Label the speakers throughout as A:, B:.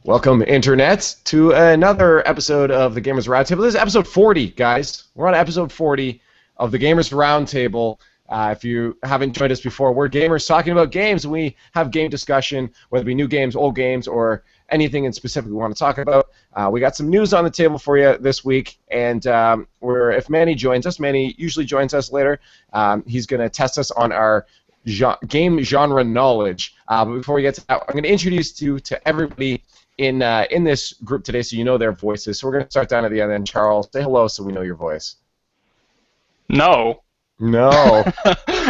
A: Welcome, Internet, to another episode of the Gamers Roundtable. This is episode 40, guys. We're on episode 40 of the Gamers Roundtable. If you haven't joined us before, we're gamers talking about games, and we have game discussion, whether it be new games, old games, or anything in specific we want to talk about. We got some news on the table for you this week, and if Manny joins us, Manny usually joins us later. He's going to test us on our game genre knowledge. But before we get to that, I'm going to introduce you to everybody in this group today, so you know their voices. So we're going to start down at the end. And Charles, say hello, so we know your voice.
B: No.
A: No.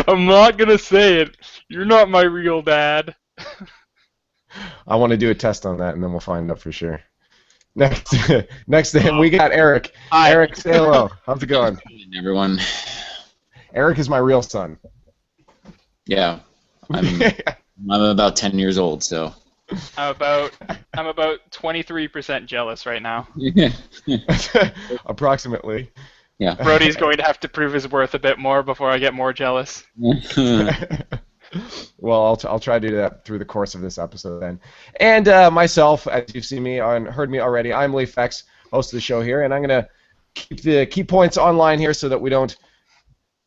B: I'm not going to say it. You're not my real dad.
A: I want to do a test on that, and then we'll find out for sure. Next, we got Eric.
B: Hi.
A: Eric, say hello. How's it going?
C: Hey, everyone.
A: Eric is my real son.
C: Yeah, I'm about 10 years old, so.
B: I'm about 23% jealous right now.
A: Approximately.
C: Yeah.
B: Brody's going to have to prove his worth a bit more before I get more jealous.
A: Well, I'll try to do that through the course of this episode then. And myself, as you've seen me and heard me already, I'm Lee Fex, host of the show here, and I'm going to keep the key points online here so that we don't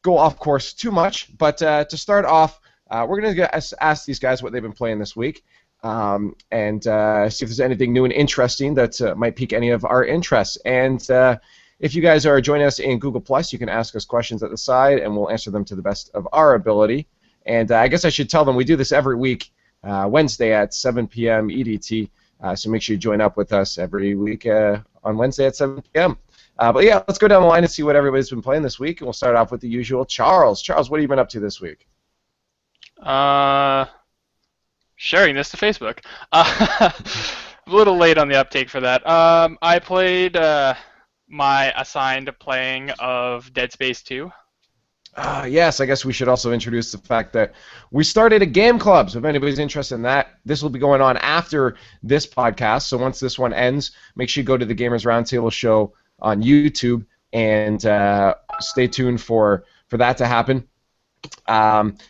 A: go off course too much. But to start off, we're going to ask these guys what they've been playing this week, and see if there's anything new and interesting that might pique any of our interests. And if you guys are joining us in Google+, you can ask us questions at the side, and we'll answer them to the best of our ability. And I guess I should tell them we do this every week, Wednesday at 7 p.m. EDT, so make sure you join up with us every week on Wednesday at 7 p.m. But yeah, let's go down the line and see what everybody's been playing this week, and we'll start off with the usual. Charles, what have you been up to this week?
B: Sharing this to Facebook. A little late on the uptake for that. I played my assigned playing of Dead Space 2.
A: Yes, I guess we should also introduce the fact that we started a game club, so if anybody's interested in that, this will be going on after this podcast, so once this one ends, make sure you go to the Gamers Roundtable show on YouTube and stay tuned for that to happen,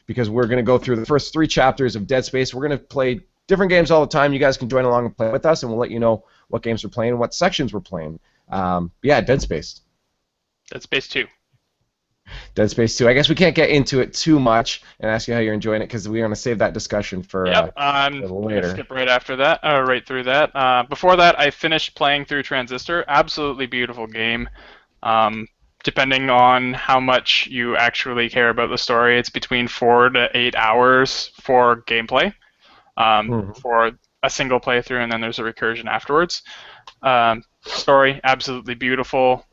A: because we're going to go through the first 3 chapters of Dead Space. We're going to play different games all the time. You guys can join along and play with us, and we'll let you know what games we're playing and what sections we're playing. Yeah, Dead Space.
B: Dead Space 2.
A: Dead Space 2. I guess we can't get into it too much and ask you how you're enjoying it, because we're going to save that discussion for later.
B: Skip right after that, right through that. Before that, I finished playing through Transistor. Absolutely beautiful game. Depending on how much you actually care about the story, it's between 4 to 8 hours for gameplay, for a single playthrough, and then there's a recursion afterwards. Story, absolutely beautiful.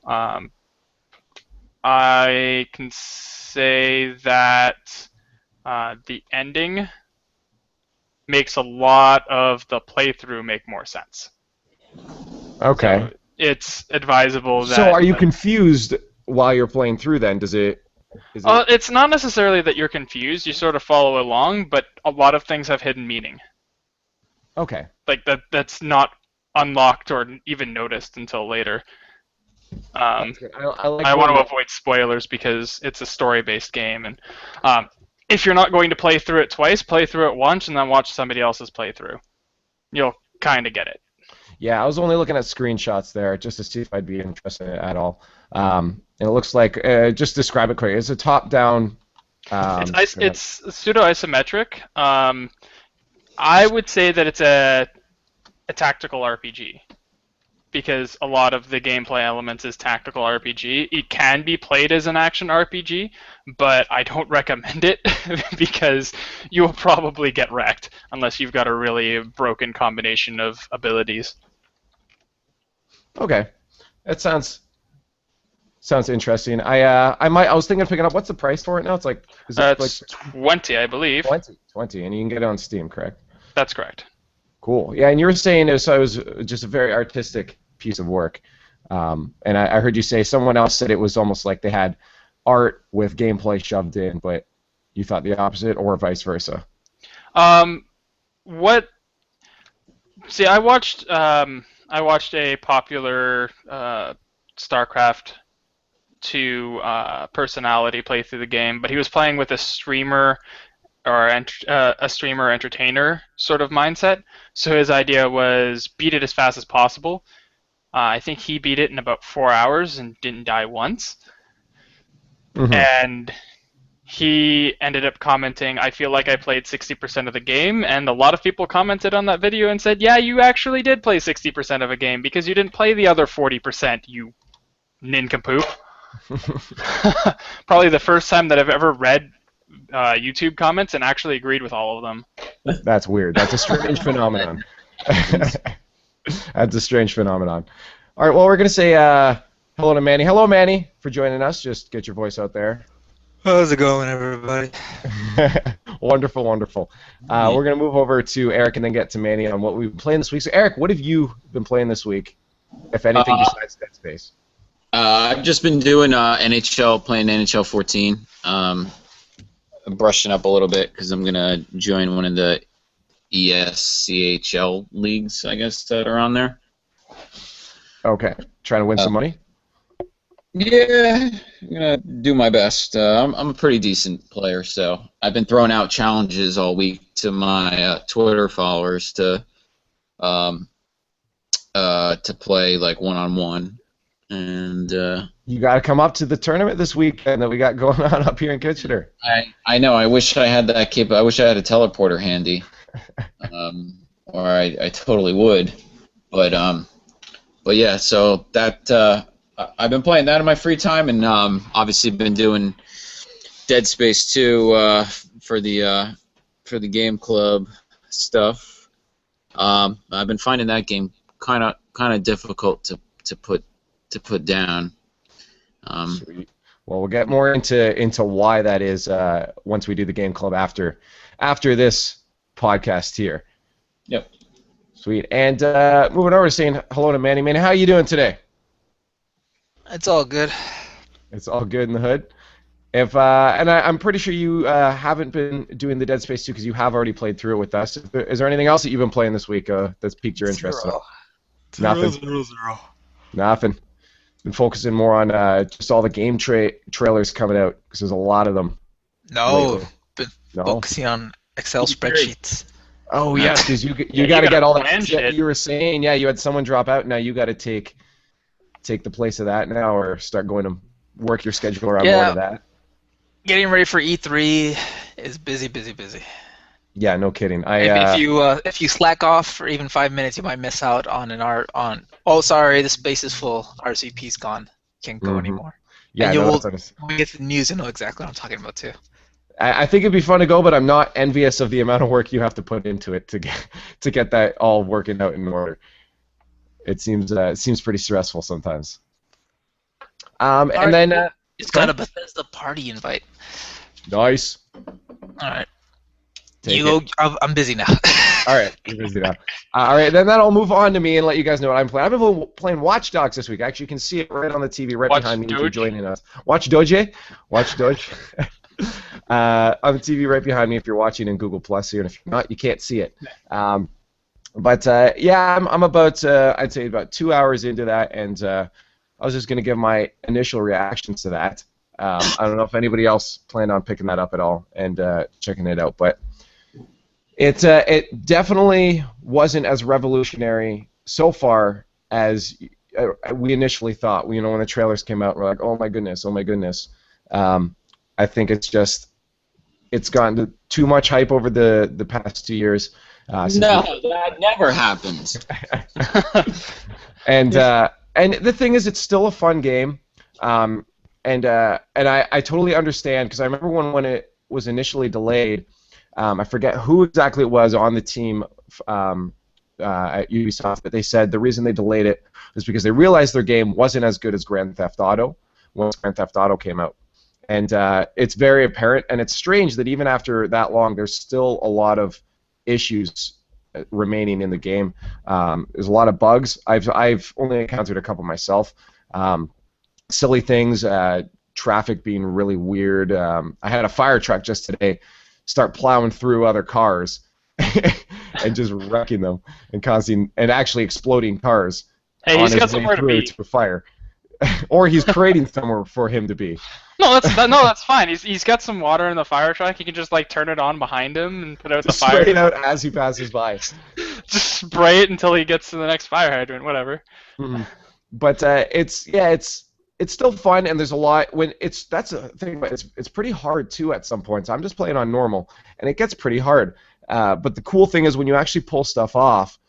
B: I can say that the ending makes a lot of the playthrough make more sense.
A: Okay.
B: So it's advisable that...
A: So are you confused while you're playing through then?
B: It's not necessarily that you're confused. You sort of follow along, but a lot of things have hidden meaning.
A: Okay.
B: Like that's not unlocked or even noticed until later. I want to avoid spoilers because it's a story-based game, and if you're not going to play through it twice, play through it once and then watch somebody else's playthrough. You'll kind of get it.
A: Yeah, I was only looking at screenshots there just to see if I'd be interested in it at all. And it looks like, just describe it quickly. It's a top-down...
B: it's pseudo-isometric. I would say that it's a tactical RPG, because a lot of the gameplay elements is tactical RPG. It can be played as an action RPG, but I don't recommend it because you will probably get wrecked unless you've got a really broken combination of abilities.
A: Okay, that sounds interesting. I was thinking of picking up. What's the price for it now? It's
B: it's 20, I believe.
A: 20, and you can get it on Steam, correct?
B: That's correct.
A: Cool. Yeah, and you were saying it was just a very artistic piece of work. And I heard you say someone else said it was almost like they had art with gameplay shoved in, but you thought the opposite, or vice versa.
B: See, I watched a popular StarCraft 2 personality play through the game, but he was playing with a streamer or a streamer entertainer sort of mindset. So his idea was beat it as fast as possible. I think he beat it in about 4 hours and didn't die once.
A: Mm-hmm.
B: And he ended up commenting, I feel like I played 60% of the game, and a lot of people commented on that video and said, yeah, you actually did play 60% of a game because you didn't play the other 40%, you nincompoop. Probably the first time that I've ever read YouTube comments and actually agreed with all of them.
A: That's weird. That's a strange phenomenon. That's a strange phenomenon. All right, well, we're going to say hello to Manny. Hello, Manny, for joining us. Just get your voice out there.
D: How's it going, everybody?
A: Wonderful, wonderful. We're going to move over to Eric and then get to Manny on what we've been playing this week. So, Eric, what have you been playing this week, if anything, besides Dead Space?
C: I've just been doing NHL, playing NHL 14. I'm brushing up a little bit because I'm going to join one of the ESCHL leagues, I guess, that are on there.
A: Okay. Trying to win some money?
C: Yeah, I'm going to do my best. I'm a pretty decent player, so I've been throwing out challenges all week to my Twitter followers to play, like, one-on-one. And
A: you got to come up to the tournament this weekend that we got going on up here in Kitchener.
C: I know. I wish I had that I wish I had a teleporter handy, or I totally would. But yeah. So that I've been playing that in my free time, and obviously been doing Dead Space 2 for the game club stuff. I've been finding that game kind of difficult to put down.
A: Sweet. Well, we'll get more into why that is once we do the game club after this podcast here.
C: Yep.
A: Sweet. And moving over to saying hello to Manny. Manny, how are you doing today?
D: It's all good.
A: It's all good in the hood. I'm pretty sure you haven't been doing the Dead Space 2 because you have already played through it with us. Is there anything else that you've been playing this week that's piqued your interest? Nothing.
D: Zero.
A: Nothing. Been focusing more on just all the game trailers coming out because there's a lot of them.
D: No, been focusing on Excel spreadsheets.
A: Oh yes, because you got to get all that shit you were saying. Yeah, you had someone drop out. Now you got to take the place of that now, or start going to work your schedule around more of that.
D: Getting ready for E3 is busy.
A: Yeah, no kidding.
D: If you slack off for even 5 minutes, you might miss out on oh, sorry, the space is full. RCP's gone. Can't go anymore.
A: Yeah,
D: and with the news, you know exactly what I'm talking about too.
A: I think it'd be fun to go, but I'm not envious of the amount of work you have to put into it to get that all working out in order. It seems pretty stressful sometimes. And then
D: it's got a Bethesda party invite.
A: Nice.
D: All right. I'm busy now.
A: All right, you're busy now. All right, then that'll move on to me and let you guys know what I'm playing. I've been playing Watch Dogs this week. Actually, you can see it right on the TV right behind me if you're joining us. Watch Doge. On the TV right behind me if you're watching in Google Plus here, and if you're not, you can't see it. But I'm about I'd say about 2 hours into that, and I was just gonna give my initial reactions to that. I don't know if anybody else planned on picking that up at all and checking it out, but it definitely wasn't as revolutionary so far as we initially thought. You know, when the trailers came out, we're like, oh my goodness. I think it's gotten too much hype over the past 2 years.
C: No, that never happens.
A: And the thing is, it's still a fun game. And I totally understand, because I remember when it was initially delayed, I forget who exactly it was on the team at Ubisoft, but they said the reason they delayed it was because they realized their game wasn't as good as Grand Theft Auto once Grand Theft Auto came out. And it's very apparent, and it's strange that even after that long, there's still a lot of issues remaining in the game. There's a lot of bugs. I've only encountered a couple myself. Silly things, traffic being really weird. I had a fire truck just today start plowing through other cars and just wrecking them and actually exploding cars.
B: Hey, he's got somewhere to be.
A: To a fire, or he's creating somewhere for him to be.
B: No, that's fine. He's got some water in the fire truck. He can just like turn it on behind him and put out the
A: Just spray
B: fire.
A: it out as he passes by.
B: Just spray it until he gets to the next fire hydrant. Whatever.
A: Mhm. But it's still fun, and there's a lot when that's a thing. But it's pretty hard too at some points. I'm just playing on normal, and it gets pretty hard. But the cool thing is when you actually pull stuff off.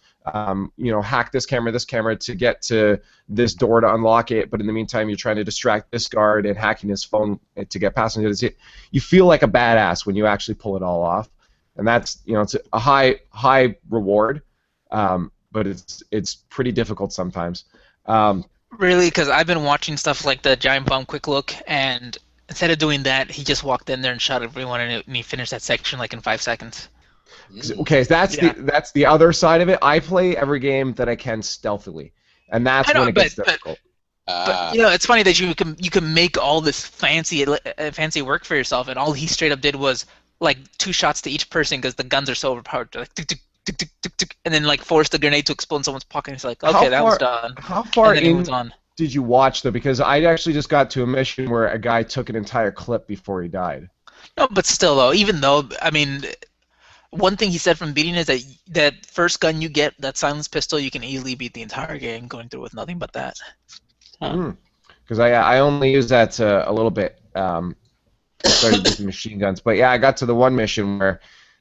A: Hack this camera to get to this door to unlock it, but in the meantime you're trying to distract this guard and hacking his phone to get past him. You feel like a badass when you actually pull it all off, and that's it's a high reward, but it's pretty difficult sometimes.
D: Really, because I've been watching stuff like the Giant Bomb Quick Look, and instead of doing that, he just walked in there and shot everyone, and he finished that section like in 5 seconds.
A: Okay, so that's the other side of it. I play every game that I can stealthily, and that's when it gets difficult.
D: But it's funny that you can make all this fancy work for yourself, and all he straight up did was like 2 shots to each person because the guns are so overpowered. Like tick, tick, tick, tick, tick, tick, and then like force the grenade to explode in someone's pocket. And it's like, okay, that was done.
A: How far
D: and then
A: in
D: he moves on.
A: did you watch though? Because I actually just got to a mission where a guy took an entire clip before he died.
D: No, but still though, even though I mean. One thing he said from beating is that first gun you get, that silenced pistol, you can easily beat the entire game going through with nothing but that.
A: Because I only use that a little bit. Started using machine guns, but yeah, I got to the one mission where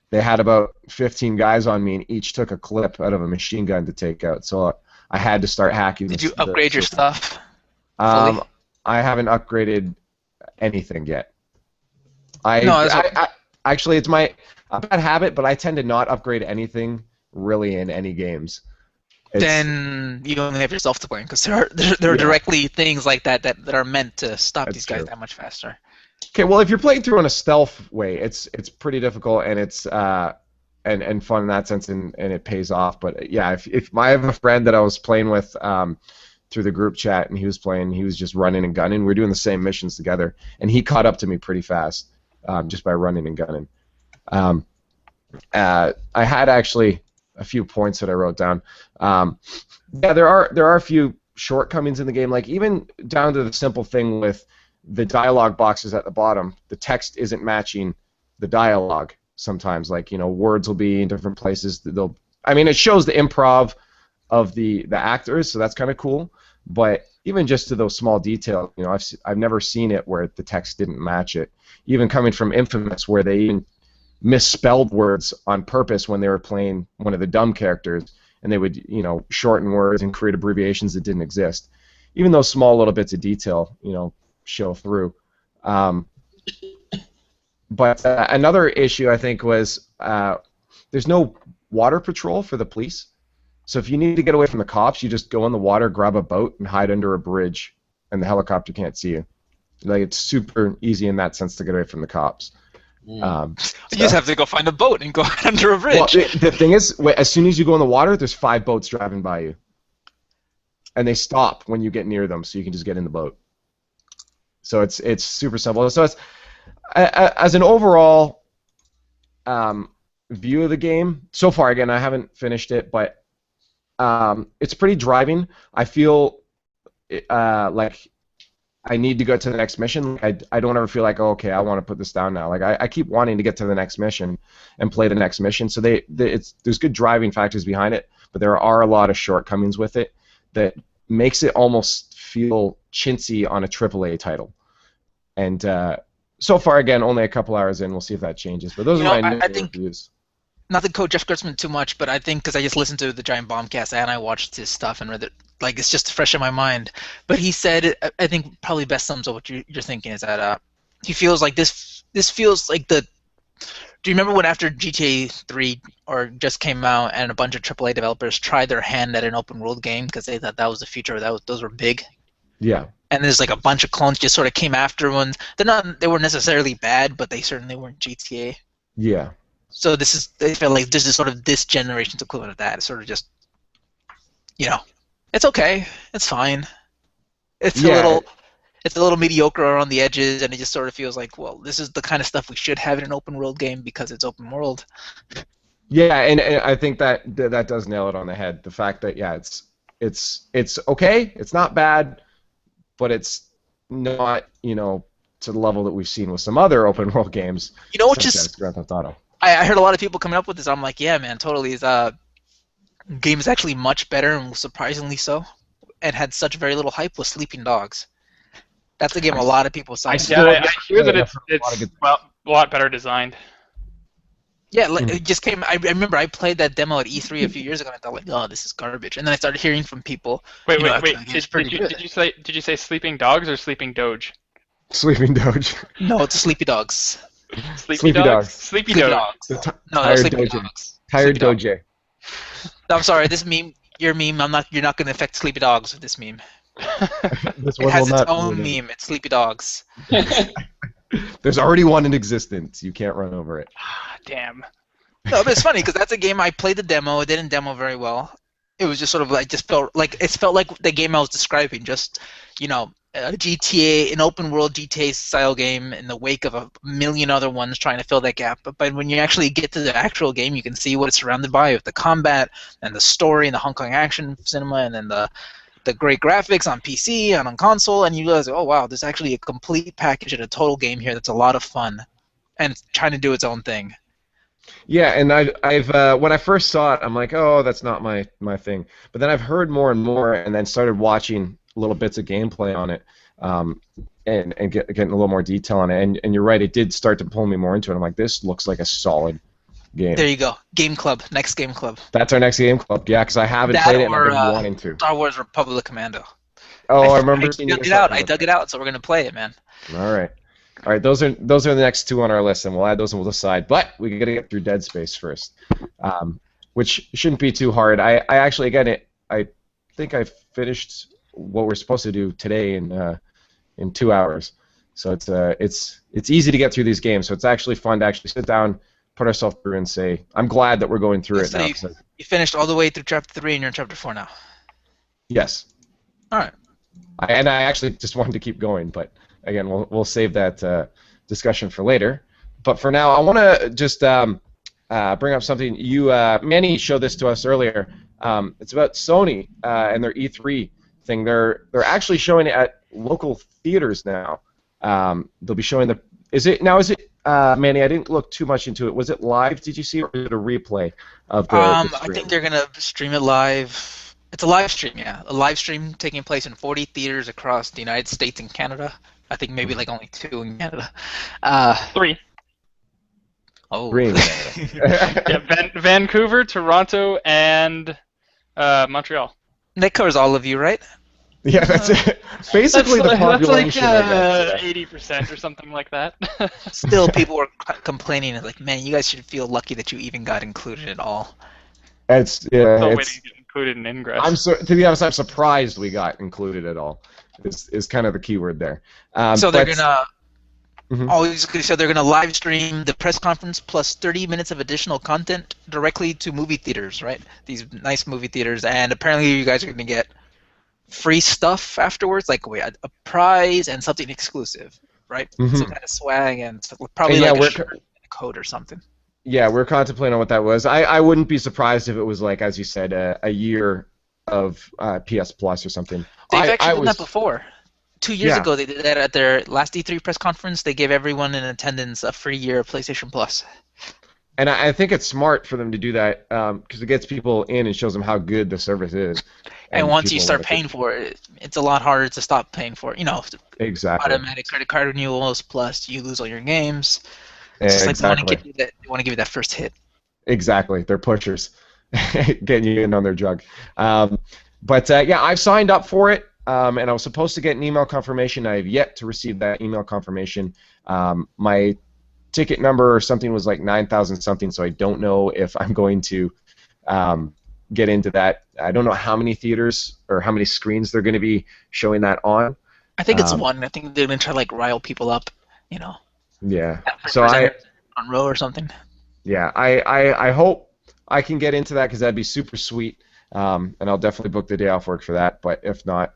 A: they had about 15 guys on me, and each took a clip out of a machine gun to take out. So I had to start hacking.
D: Did you upgrade your stuff?
A: I haven't upgraded anything yet. Actually, it's my a bad habit, but I tend to not upgrade anything really in any games.
D: Then you only have yourself to blame because there are directly things like that are meant to stop these guys that much faster.
A: Okay, well, if you're playing through in a stealth way, it's pretty difficult and it's and fun in that sense, and it pays off. But yeah, if I have a friend that I was playing with through the group chat, and he was just running and gunning. We were doing the same missions together, and he caught up to me pretty fast just by running and gunning. I had actually a few points that I wrote down. Yeah, there are a few shortcomings in the game, like even down to the simple thing with the dialogue boxes at the bottom. The text isn't matching the dialogue sometimes. Like words will be in different places. It shows the improv of the actors, so that's kind of cool. But even just to those small details, I've never seen it where the text didn't match it. Even coming from Infamous, where they even misspelled words on purpose when they were playing one of the dumb characters, and they would shorten words and create abbreviations that didn't exist. Even those small little bits of detail show through. But another issue I think was there's no water patrol for the police. So if you need to get away from the cops, you just go in the water, grab a boat, and hide under a bridge, and the helicopter can't see you. Like, it's super easy in that sense to get away from the cops.
D: You just have to go find a boat and go under a bridge.
A: Well, the thing is, as soon as you go in the water, there's 5 boats driving by you. And they stop when you get near them, so you can just get in the boat. So it's super simple. So it's as an overall view of the game, so far, again, I haven't finished it, but it's pretty driving. I feel like I need to go to the next mission. I don't ever feel like, oh, okay, I want to put this down now. Like I keep wanting to get to the next mission and play the next mission. So there's good driving factors behind it, but there are a lot of shortcomings with it that makes it almost feel chintzy on a AAA title. And so far, again, only a couple hours in. We'll see if that changes. But those are my reviews.
D: Not to quote Jeff Gertzman too much, but I think because I just listened to the Giant Bombcast and I watched his stuff and read it, like it's just fresh in my mind. But he said, I think probably best sums up what you're thinking is that he feels like this feels like the. Do you remember when after GTA 3 just came out and a bunch of AAA developers tried their hand at an open world game because they thought that was the future, those were big.
A: Yeah.
D: And there's like a bunch of clones just sort of came after ones. They weren't necessarily bad, but they certainly weren't GTA.
A: Yeah.
D: So they feel like this is sort of this generation's equivalent of that. It's sort of just, it's okay, it's fine. It's a little mediocre around the edges, and it just sort of feels like, well, this is the kind of stuff we should have in an open world game because it's open world.
A: Yeah, and I think that does nail it on the head. The fact that it's okay, it's not bad, but it's not to the level that we've seen with some other open world games.
D: You know what?
A: Such
D: Just
A: as Grand Theft Auto.
D: I heard a lot of people coming up with this. I'm like, yeah, man, totally. Is game is actually much better and surprisingly so, and had such very little hype with Sleeping Dogs. That's a game a lot of people cited.
B: I hear that it's a lot better designed.
D: Yeah, it just came. I remember I played that demo at E3 a few years ago, and I thought like, oh, this is garbage. And then I started hearing from people.
B: Wait.
D: Did
B: you say Sleeping Dogs or Sleeping Doge?
A: Sleeping Doge.
D: No, it's Sleepy Dogs.
B: Sleepy Dogs. Sleepy Dogs.
D: No, Sleepy Dogs.
A: Tired Doge.
D: No, I'm sorry. This meme, your meme. You're not going to affect Sleepy Dogs with this meme.
A: This
D: It has its own meme. It's Sleepy Dogs.
A: There's already one in existence. You can't run over it.
B: Damn.
D: No, but it's funny because that's a game I played the demo. It didn't demo very well. It was just sort of like felt like the game I was describing. Just a GTA, an open world GTA style game in the wake of a million other ones trying to fill that gap. But when you actually get to the actual game, you can see what it's surrounded by with the combat and the story and the Hong Kong action cinema and then the great graphics on PC and on console, and you realize, oh wow, there's actually a complete package and a total game here that's a lot of fun, and it's trying to do its own thing.
A: Yeah, and I've when I first saw it, I'm like, oh, that's not my thing. But then I've heard more and more, and then started watching little bits of gameplay on it, and getting a little more detail on it. And you're right, it did start to pull me more into it. I'm like, this looks like a solid game.
D: There you go, Game Club, next Game Club.
A: That's our next Game Club. Yeah, because I haven't played it and I've been wanting to.
D: Star Wars Republic Commando.
A: Oh, I remember.
D: I dug it out, so we're gonna play it, man.
A: All right. Those are the next two on our list, and we'll add those and we'll decide. But we got to get through Dead Space first, which shouldn't be too hard. I actually, again, I think I finished what we're supposed to do today in 2 hours. So it's easy to get through these games. So it's actually fun to actually sit down, put ourselves through, and say, I'm glad that we're going through it now.
D: You finished all the way through Chapter 3, and you're in Chapter 4 now.
A: Yes.
D: All right.
A: I actually just wanted to keep going, but again, we'll save that discussion for later. But for now, I want to just bring up something. Manny showed this to us earlier. It's about Sony and their E3 thing. They're actually showing it at local theaters now. They'll be showing the. Is it Manny? I didn't look too much into it. Was it live? Did you see it, or is it a replay of the?
D: I think they're gonna stream it live. It's a live stream, yeah. A live stream taking place in 40 theaters across the United States and Canada. I think maybe like only 2 in Canada.
B: 3.
D: Oh.
A: 3 in Canada.
B: Yeah, Vancouver, Toronto, and Montreal.
D: That covers all of you, right?
A: Yeah, that's it. Basically the population.
B: That's like 80% or something like that.
D: Still, people were complaining, like, man, you guys should feel lucky that you even got included at all.
A: It's
B: Still waiting to get included in Ingress.
A: To be honest, I'm surprised we got included at all. Is kind of the key word there.
D: So they're gonna.
A: Mm-hmm.
D: So they're gonna live stream the press conference plus 30 minutes of additional content directly to movie theaters, right? These nice movie theaters, and apparently you guys are gonna get free stuff afterwards, like a prize and something exclusive, right?
A: Mm-hmm.
D: Some kind of swag and probably like a shirt and a coat or something.
A: Yeah, we're contemplating on what that was. I wouldn't be surprised if it was like, as you said, a year of PS Plus or something.
D: They've actually done that before. 2 years ago, they did that at their last E3 press conference. They gave everyone in attendance a free year of PlayStation Plus.
A: And I think it's smart for them to do that because it gets people in and shows them how good the service is.
D: And once you start paying for it, it's a lot harder to stop paying for it.
A: Exactly.
D: Automatic credit card renewals, plus you lose all your games.
A: It's
D: just like they want to give you that first hit.
A: Exactly. They're pushers. Getting you in on their drug. But I've signed up for it, and I was supposed to get an email confirmation. I have yet to receive that email confirmation. My ticket number or something was like 9,000 something, so I don't know if I'm going to get into that. I don't know how many theaters or how many screens they're going to be showing that on.
D: I think it's one. I think they're going to try to rile people up,
A: Yeah. So on
D: row or something.
A: Yeah, I hope I can get into that because that'd be super sweet, and I'll definitely book the day off work for that. But if not,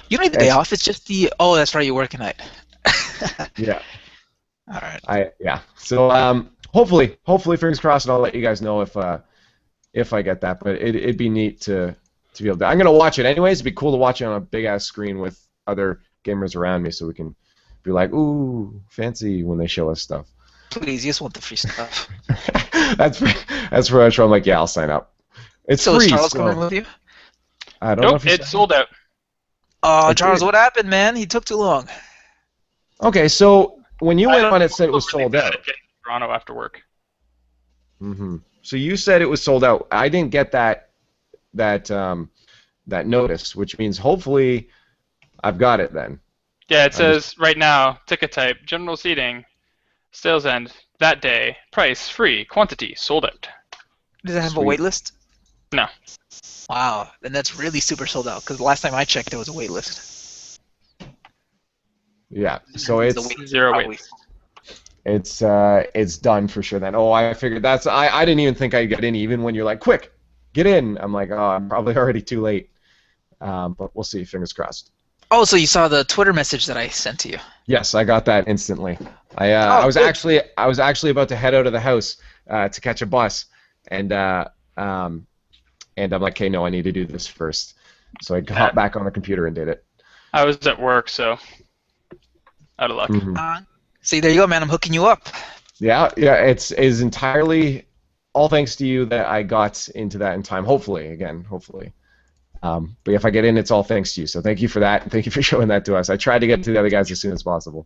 D: you don't need the day off. It's just oh, that's right, you work tonight.
A: Yeah.
D: All right.
A: So hopefully, fingers crossed, and I'll let you guys know if I get that. But it'd be neat to be able to. I'm gonna watch it anyways. It'd be cool to watch it on a big ass screen with other gamers around me, so we can be like, ooh, fancy when they show us stuff.
D: Please, you just want the free stuff.
A: that's pretty much why I'm like, yeah, I'll sign up. It's
D: So
A: free.
D: is Charles
A: so
D: coming with you?
A: I don't know if
B: it's sold out.
D: Oh,
A: It
D: Charles,
A: did.
D: what happened, man? He took too long.
A: Okay, so when you went on, it said it was sold out.
B: Toronto after work.
A: Mm-hmm. So you said it was sold out. I didn't get that notice, which means hopefully I've got it then.
B: Yeah, it says right now, ticket type, general seating, sales end, that day, price, free, quantity, sold out.
D: Does it have
A: Sweet.
D: a wait list?
B: No.
D: Wow, then that's really super sold out, because the last time I checked, there was a wait list.
A: Yeah. So
D: The
A: it's
D: wait-
B: Zero
D: probably.
B: wait.
A: it's done for sure then. Oh, I figured I didn't even think I'd get in even when you're like, quick, get in. I'm like, oh, I'm probably already too late. But we'll see. Fingers crossed.
D: Oh, so you saw the Twitter message that I sent to you?
A: Yes, I got that instantly. I was
D: good.
A: actually about to head out of the house to catch a bus, and I'm like, okay, no, I need to do this first. So I hopped back on the computer and did it.
B: I was at work, so out of luck.
A: Mhm.
D: See, there you go, man. I'm hooking you up.
A: Yeah, it's entirely all thanks to you that I got into that in time. Hopefully. But if I get in, it's all thanks to you. So thank you for that, and thank you for showing that to us. I tried to get to the other guys as soon as possible.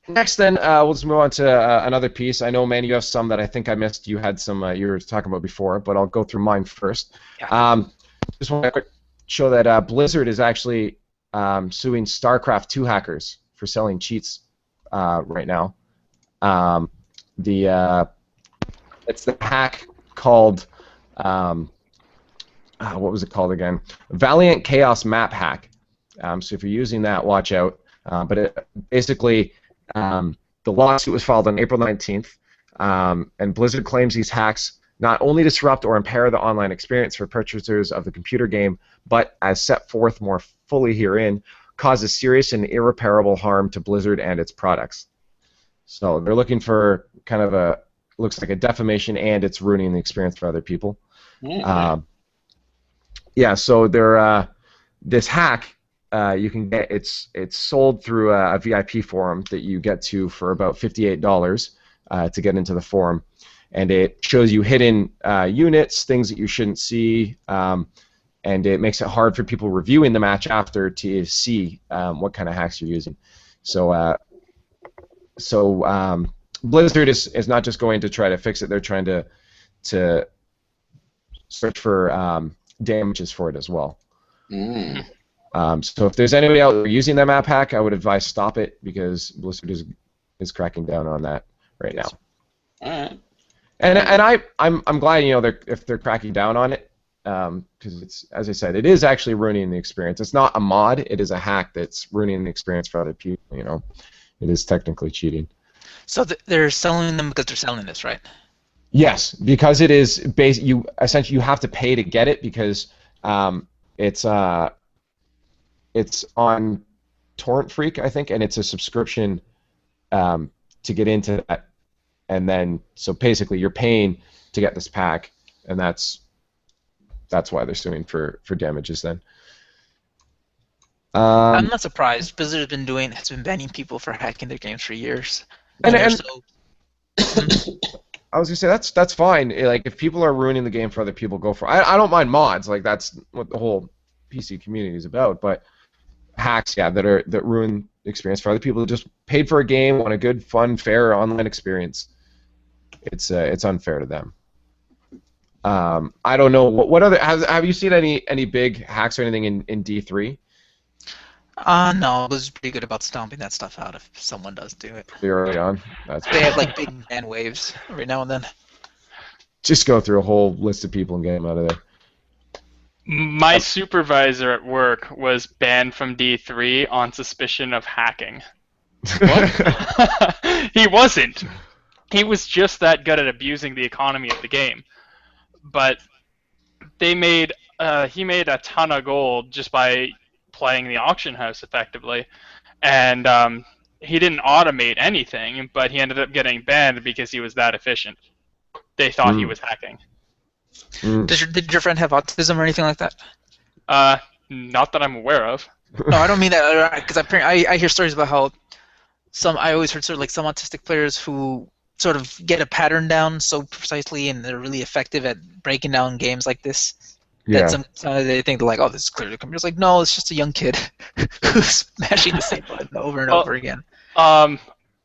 A: Next, then, we'll just move on to another piece. I know, man, you have some that I think I missed. You had some you were talking about before, but I'll go through mine first.
D: Yeah.
A: Just want to show that Blizzard is actually suing StarCraft 2 hackers for selling cheats right now. It's the hack called what was it called again? Valiant Chaos Map Hack. So if you're using that, watch out. But basically, the lawsuit was filed on April 19th, and Blizzard claims these hacks not only disrupt or impair the online experience for purchasers of the computer game, but, as set forth more fully herein, causes serious and irreparable harm to Blizzard and its products. So they're looking for kind of looks like a defamation, and it's ruining the experience for other people. Yeah, so they're this hack you can get. It's sold through a VIP forum that you get to for about $58 to get into the forum, and it shows you hidden units, things that you shouldn't see, and it makes it hard for people reviewing the match after to see what kind of hacks you're using. So Blizzard is not just going to try to fix it; they're trying to search for damages for it as well. So if there's anybody out there using that map hack, I would advise stop it, because Blizzard is cracking down on that right now.
C: All right.
A: And I'm glad, if they're cracking down on it, because it's, as I said, it is actually ruining the experience. It's not a mod; it is a hack that's ruining the experience for other people. It is technically cheating.
D: So they're selling them because they're selling this, right?
A: Yes, because it is you have to pay to get it, because it's on Torrent Freak, I think, and it's a subscription to get into that, and then so basically you're paying to get this pack, and that's why they're suing for damages then.
D: I'm not surprised. Blizzard has been banning people for hacking their games for years.
A: And
D: So
A: I was gonna say that's fine. Like, if people are ruining the game for other people, go for it. I don't mind mods. Like, that's what the whole PC community is about. But hacks, yeah, that ruin the experience for other people who just paid for a game, want a good, fun, fair online experience. It's unfair to them. I don't know what other have you seen any big hacks or anything in D3?
D: no, Blizzard's pretty good about stomping that stuff out if someone does do it.
A: Pretty early on. That's
D: They have like big ban waves every now and then.
A: just go through a whole list of people and get them out of there.
B: My supervisor at work was banned from D3 on suspicion of hacking. What? He wasn't. He was just that good at abusing the economy of the game. But he made a ton of gold just by playing the auction house effectively, and he didn't automate anything, but he ended up getting banned because he was that efficient. They thought he was hacking.
D: Did your friend have autism or anything like that?
B: Not that I'm aware of.
D: No, I don't mean that because I hear stories about how I always heard sort of like some autistic players who sort of get a pattern down so precisely and they're really effective at breaking down games like this that
A: Yeah.
D: they think they're like, oh, this is clearly a computer. It's like, no, it's just a young kid who's mashing the same button over and
B: Well,
D: over again.
B: um,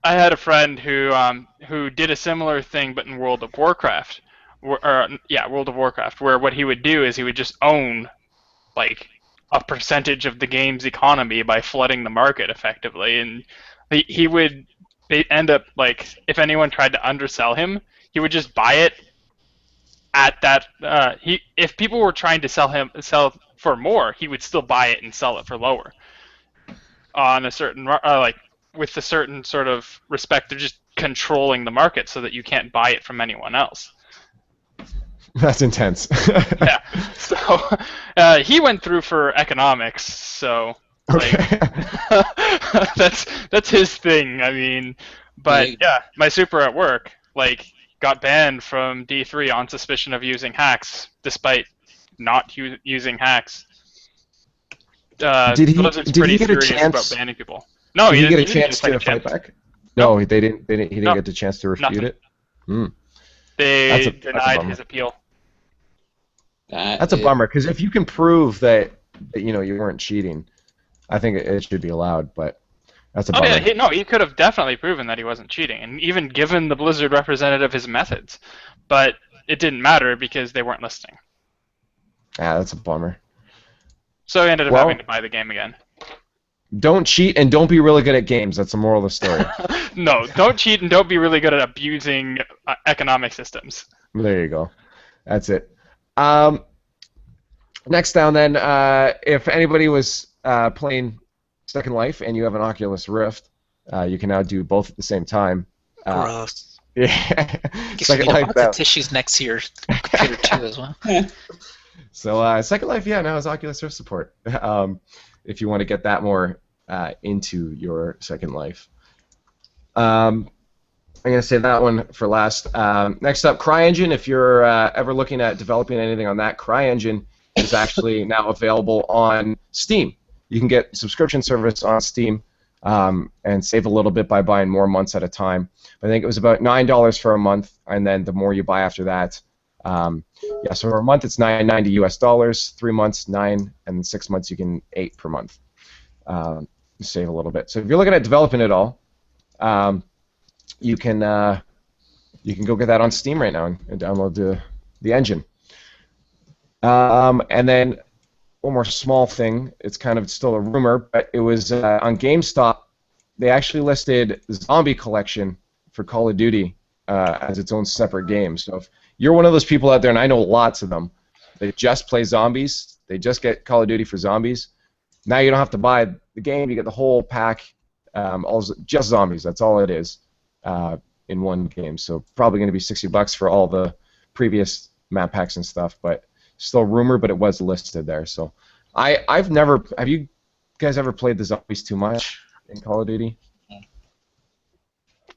B: I had a friend who did a similar thing, but in World of Warcraft, World of Warcraft, where what he would do is he would just own like a percentage of the game's economy by flooding the market effectively, and he would they end up like if anyone tried to undersell him, he would just buy it at that. If people were trying to sell for more, he would still buy it and sell it for lower on a certain like with a certain sort of respect. They're just controlling the market so that you can't buy it from anyone else.
A: That's intense.
B: Yeah. So he went through for economics, so like
A: Okay.
B: that's his thing. I mean, but yeah, my super at work like got banned from D3 on suspicion of using hacks, despite not using hacks.
A: Did he
B: Blizzard's
A: did he
B: pretty
A: get a
B: furious
A: chance?
B: about banning people. No,
A: Did he get a
B: didn't
A: chance
B: get a
A: to
B: second
A: fight
B: chance.
A: back? No,
B: No.
A: they didn't. He didn't
B: No.
A: get the chance to refute
B: Nothing.
A: it. Hmm.
B: They
A: That's a
B: denied
A: bummer.
B: his appeal.
A: That's a bummer because if you can prove that you know you weren't cheating, I think it should be allowed. But that's a
B: Oh
A: bummer.
B: yeah, he could have definitely proven that he wasn't cheating, and even given the Blizzard representative his methods, but it didn't matter because they weren't listening.
A: Yeah, that's a bummer.
B: So he ended up
A: Well-
B: having to buy the game again.
A: Don't cheat and don't be really good at games. That's the moral of the story.
B: No, don't cheat and don't be really good at abusing economic systems.
A: There you go. That's it. Next down, then, if anybody was playing Second Life and you have an Oculus Rift, you can now do both at the same time.
D: Gross.
A: Yeah.
D: Guess
A: Second
D: you need
A: Life.
D: lots of tissues next to your computer too as well.
A: So Second Life, yeah, now has Oculus Rift support. If you want to get that more into your Second Life. I'm going to save that one for last. Next up, CryEngine. If you're ever looking at developing anything on that, CryEngine is actually now available on Steam. You can get subscription service on Steam and save a little bit by buying more months at a time. I think it was about $9 for a month, and then the more you buy after that, yeah. So for a month it's $9.90 US, 3 months $9, and 6 months you can $8 per month. Save a little bit. So if you're looking at developing it all, you can go get that on Steam right now and download the engine. And then one more small thing. It's kind of still a rumor, but it was on GameStop. They actually listed Zombie Collection for Call of Duty as its own separate game. So if you're one of those people out there, and I know lots of them, they just play zombies. They just get Call of Duty for zombies. Now you don't have to buy the game. You get the whole pack, just zombies. That's all it is in one game. So probably going to be $60 for all the previous map packs and stuff, but still rumor, but it was listed there. So I've never. Have you guys ever played the zombies too much in Call of Duty?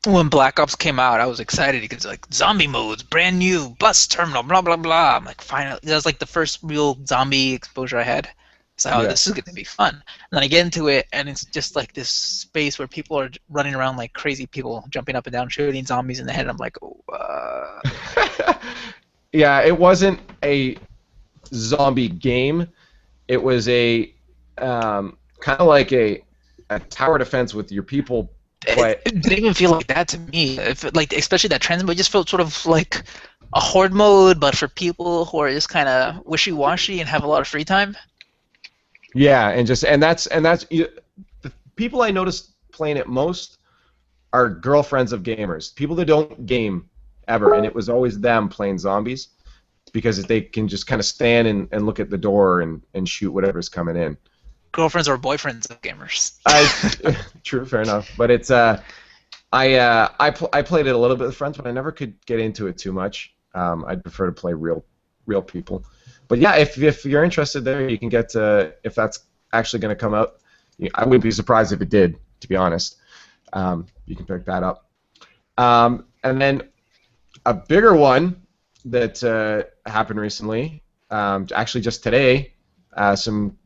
D: When Black Ops came out, I was excited because like zombie modes, brand new, bus terminal, blah blah blah. I'm like, finally, that was like the first real zombie exposure I had. So
A: Yeah.
D: this is gonna be fun. And then I get into it, and it's just like this space where people are running around like crazy people, jumping up and down, shooting zombies in the head. And I'm like, oh,
A: Yeah, it wasn't a zombie game. It was a kind of like a tower defense with your people. But
D: it didn't even feel like that to me. Like especially that trans, it just felt sort of like a horde mode, but for people who are just kind of wishy-washy and have a lot of free time.
A: yeah, and that's the people I noticed playing it most are girlfriends of gamers, people that don't game ever, and it was always them playing zombies because they can just kind of stand and look at the door and shoot whatever's coming in.
D: Girlfriends or boyfriends of gamers.
A: True, fair enough. But it's I played it a little bit with friends, but I never could get into it too much. I'd prefer to play real people. But yeah, if you're interested there, you can get if that's actually going to come out. I wouldn't be surprised if it did, to be honest. You can pick that up. And then a bigger one that happened recently, actually just today, some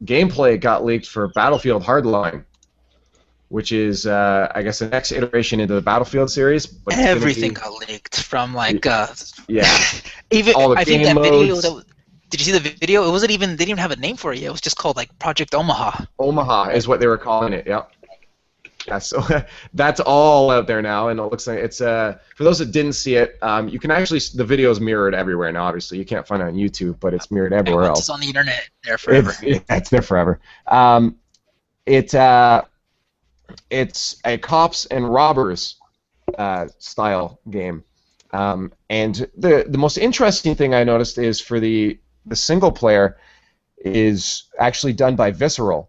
A: gameplay got leaked for Battlefield Hardline, which is, I guess, the next iteration into the Battlefield series. But it's
D: Everything
A: gonna
D: got leaked from like
A: be, yeah,
D: even
A: all the
D: I think
A: game
D: that video
A: modes.
D: did you see the video? It wasn't even they didn't even have a name for it yet. It was just called like Project Omaha.
A: Omaha is what they were calling it. Yep. Yeah, so that's all out there now, and it looks like it's for those that didn't see it, you can actually the video is mirrored everywhere now. Obviously, you can't find it on YouTube, but it's mirrored everywhere else.
D: It's on the internet there forever.
A: It's there forever. It's a cops and robbers style game, and the most interesting thing I noticed is for the single player is actually done by Visceral.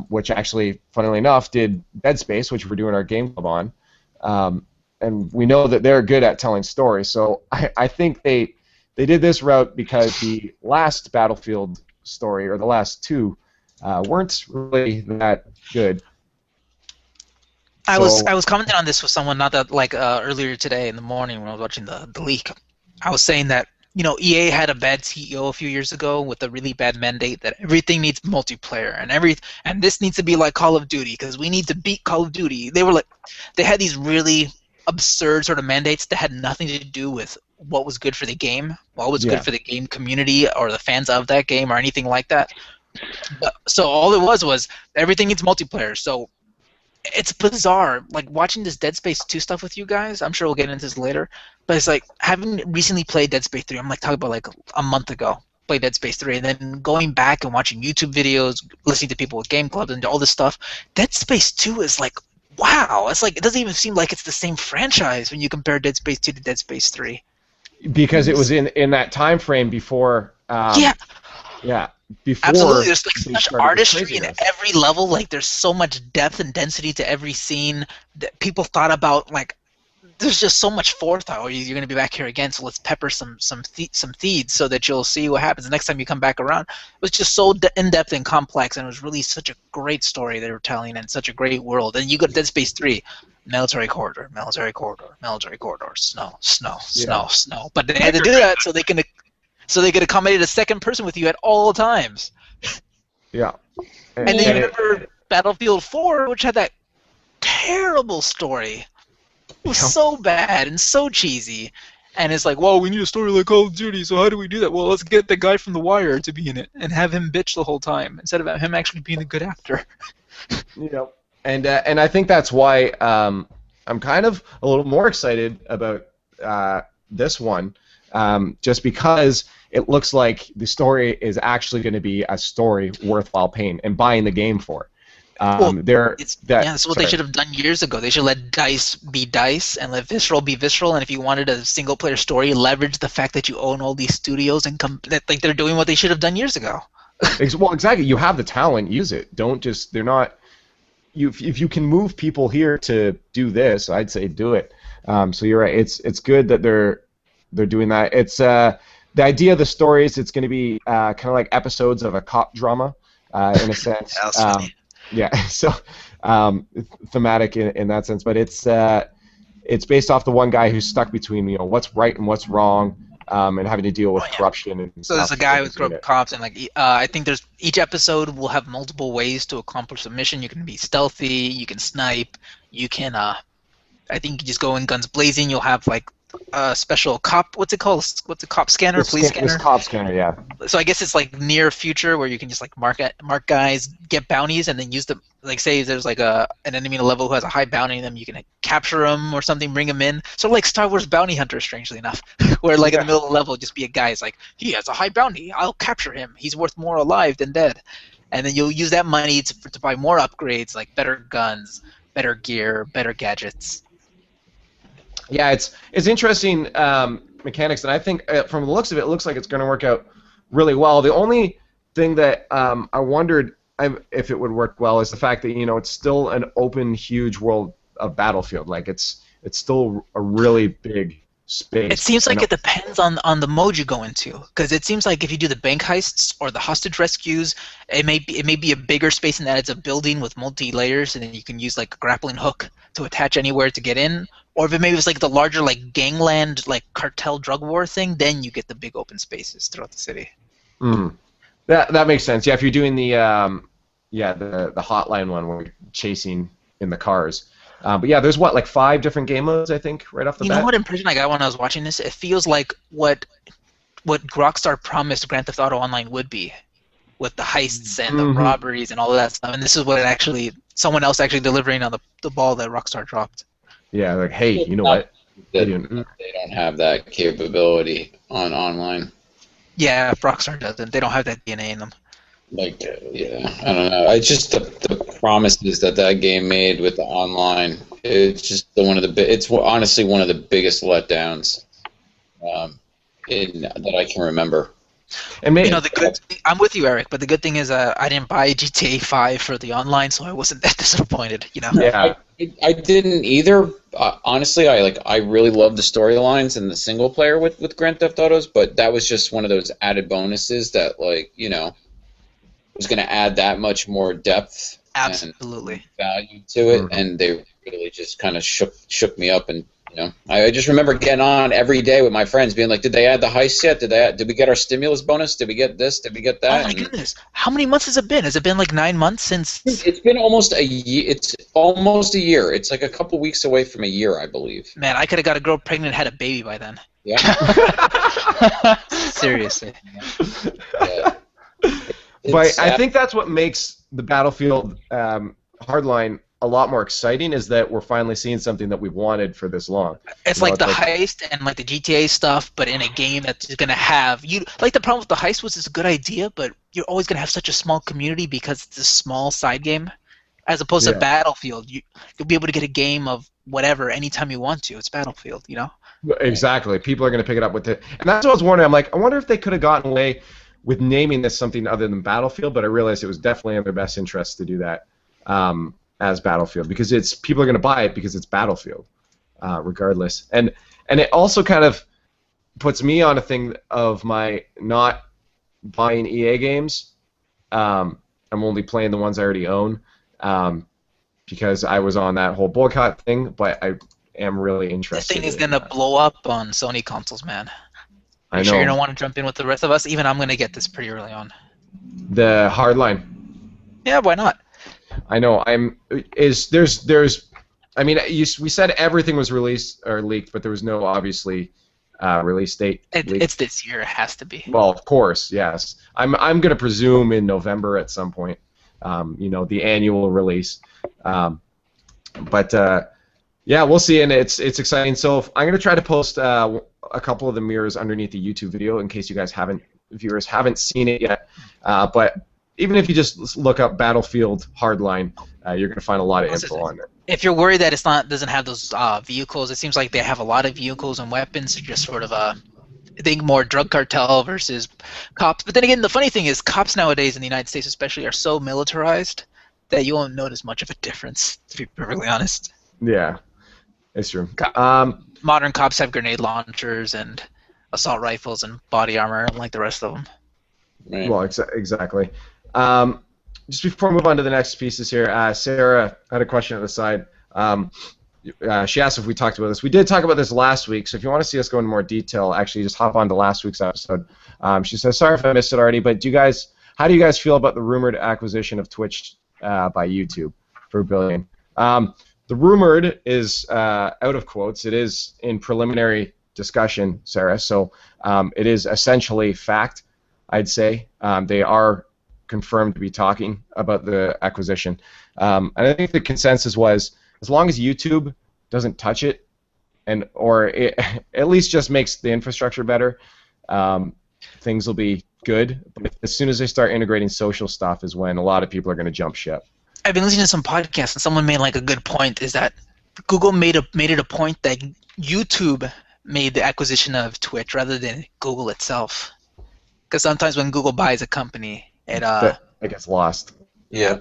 A: Which actually, funnily enough, did Dead Space, which we're doing our game club on, and we know that they're good at telling stories. So I think they did this route because the last Battlefield story, or the last two, weren't really that good.
D: I was commenting on this with someone not that earlier today in the morning when I was watching the leak. I was saying that EA had a bad CEO a few years ago with a really bad mandate that everything needs multiplayer and this needs to be like Call of Duty because we need to beat Call of Duty. They had these really absurd sort of mandates that had nothing to do with what was good for the game, what was good for the game community or the fans of that game or anything like that. So all it was everything needs multiplayer. So it's bizarre, like watching this Dead Space 2 stuff with you guys. I'm sure we'll get into this later, but it's like having recently played Dead Space 3. I'm like talking about like a month ago, played Dead Space 3, and then going back and watching YouTube videos, listening to people with game clubs and all this stuff. Dead Space 2 is like, wow. It's like it doesn't even seem like it's the same franchise when you compare Dead Space 2 to Dead Space 3.
A: Because it was in that time frame before. Yeah. Before
D: absolutely, there's like such artistry in every level. Like there's so much depth and density to every scene that people thought about. Like there's just so much forethought. Oh, you're going to be back here again, so let's pepper some seeds so that you'll see what happens the next time you come back around. It was just so in depth and complex, and it was really such a great story they were telling, and such a great world. And you got Dead Space 3. Military corridor, military corridor, military corridor, snow, snow, snow, snow. But they had to do that so they could accommodate a second person with you at all times.
A: Yeah.
D: And then you remember Battlefield 4, which had that terrible story. It was so bad and so cheesy. And it's like, well, we need a story like Call of Duty, so how do we do that? Well, let's get the guy from The Wire to be in it and have him bitch the whole time instead of him actually being a good actor.
A: Yep. And I think that's why I'm kind of a little more excited about this one, just because it looks like the story is actually going to be a story worthwhile paying and buying the game for.
D: That's what they should have done years ago. They should let DICE be DICE and let Visceral be Visceral. And if you wanted a single-player story, leverage the fact that you own all these studios and like they're doing what they should have done years ago.
A: Well, exactly. You have the talent, use it. Don't just. They're not. If you can move people here to do this, I'd say do it. So you're right. It's good that they're doing that. It's the idea of the stories. It's going to be kind of like episodes of a cop drama, in a sense.
D: That's funny.
A: Yeah. So thematic in that sense, but it's based off the one guy who's stuck between what's right and what's wrong, and having to deal with corruption. And
D: so there's a guy with corrupt cops, and I think each episode will have multiple ways to accomplish a mission. You can be stealthy, you can snipe, you can I think you just go in guns blazing. You'll have like a special cop. What's it called? What's a cop scanner? Police scanner.
A: This cop scanner, yeah.
D: So I guess it's like near future where you can just like mark guys, get bounties, and then use them. Like say there's like an enemy in a level who has a high bounty on them, you can capture them or something, bring them in. So like Star Wars Bounty Hunter, strangely enough, where like in the middle of the level just be a guy. It's like he has a high bounty. I'll capture him. He's worth more alive than dead. And then you'll use that money to buy more upgrades, like better guns, better gear, better gadgets.
A: Yeah, it's interesting mechanics, and I think from the looks of it, it looks like it's going to work out really well. The only thing that I wondered if it would work well is the fact that it's still an open, huge world of Battlefield. Like it's still a really big space.
D: It seems like it depends on the mode you go into, because it seems like if you do the bank heists or the hostage rescues, it may be a bigger space, and that it's a building with multi layers, and then you can use like a grappling hook to attach anywhere to get in. Or if it maybe was like the larger like gangland like cartel drug war thing, then you get the big open spaces throughout the city.
A: That makes sense. Yeah, if you're doing the the hotline one where you're chasing in the cars. But yeah, there's like 5 different game modes, I think, right off the
D: You
A: bat.
D: know what impression I got when I was watching this? It feels like what Rockstar promised Grand Theft Auto Online would be, with the heists and the robberies and all of that stuff. And this is what someone else actually delivering on the ball that Rockstar dropped.
A: Yeah, like, hey, you know what?
C: They don't have that capability on online.
D: Yeah, Rockstar doesn't. They don't have that DNA in them.
C: Like, yeah, I don't know. I just the promises that game made with the online. It's just it's honestly one of the biggest letdowns that I can remember.
A: And
D: I'm with you, Eric. But the good thing is, I didn't buy GTA 5 for the online, so I wasn't that disappointed.
A: Yeah.
C: I didn't either. Honestly, I really love the storylines and the single player with Grand Theft Autos, but that was just one of those added bonuses that was going to add that much more depth
D: Absolutely.
C: and value to it, and they really just kind of shook me up. And I just remember getting on every day with my friends, being like, "Did they add the heist yet? Did we get our stimulus bonus? Did we get this? Did we get that?"
D: Oh my goodness! How many months has it been? Has it been like 9 months since?
C: It's been almost a year. It's almost a year. It's like a couple weeks away from a year, I believe.
D: Man, I could have got a girl pregnant and had a baby by then.
C: Yeah.
D: Seriously.
C: Yeah.
A: But I think that's what makes the Battlefield Hardline a lot more exciting, is that we're finally seeing something that we've wanted for this long.
D: It's like the heist and like the GTA stuff, but in a game that's going to have the problem with the heist was it's a good idea, but you're always going to have such a small community because it's a small side game, as opposed to Battlefield. You'll be able to get a game of whatever anytime you want to. It's Battlefield,
A: Exactly. People are going to pick it up with it, and that's what I was wondering. I'm like, I wonder if they could have gotten away with naming this something other than Battlefield, but I realized it was definitely in their best interest to do that as Battlefield, because people are going to buy it because it's Battlefield, regardless. And it also kind of puts me on a thing of my not buying EA games. I'm only playing the ones I already own, because I was on that whole boycott thing, but I am really interested.
D: This thing is going to blow up on Sony consoles, man.
A: I know.
D: Sure you don't want to jump in with the rest of us? Even I'm going to get this pretty early on.
A: The Hardline.
D: Yeah, why not?
A: I know. We said everything was released or leaked, but there was no obviously release date.
D: It's this year. It has to be.
A: Well, of course, yes. I'm going to presume in November at some point. The annual release. Yeah, we'll see, and it's exciting. So I'm going to try to post a couple of the mirrors underneath the YouTube video in case you guys viewers haven't seen it yet. But even if you just look up Battlefield Hardline, you're going to find a lot of info on it.
D: If you're worried that doesn't have those vehicles, it seems like they have a lot of vehicles and weapons. They're just sort of I think more drug cartel versus cops. But then again, the funny thing is, cops nowadays in the United States, especially, are so militarized that you won't notice much of a difference. To be perfectly honest.
A: Yeah, it's true.
D: Modern cops have grenade launchers and assault rifles and body armor, like the rest of them.
C: Right.
A: Well, exactly. Just before we move on to the next pieces here, Sarah had a question at the side. She asked if we talked about this. We did talk about this last week, so if you want to see us go into more detail, actually just hop on to last week's episode. She says, sorry if I missed it already, but how do you guys feel about the rumored acquisition of Twitch by YouTube for $1 billion? The rumored is out of quotes. It is in preliminary discussion, Sarah, so it is essentially fact, I'd say. They are confirmed to be talking about the acquisition. And I think the consensus was, as long as YouTube doesn't touch it, or it at least just makes the infrastructure better, things will be good. But as soon as they start integrating social stuff is when a lot of people are going to jump ship.
D: I've been listening to some podcasts, and someone made like a good point, is that Google made it a point that YouTube made the acquisition of Twitch rather than Google itself. Because sometimes when Google buys a company, it
A: gets lost.
C: Yeah.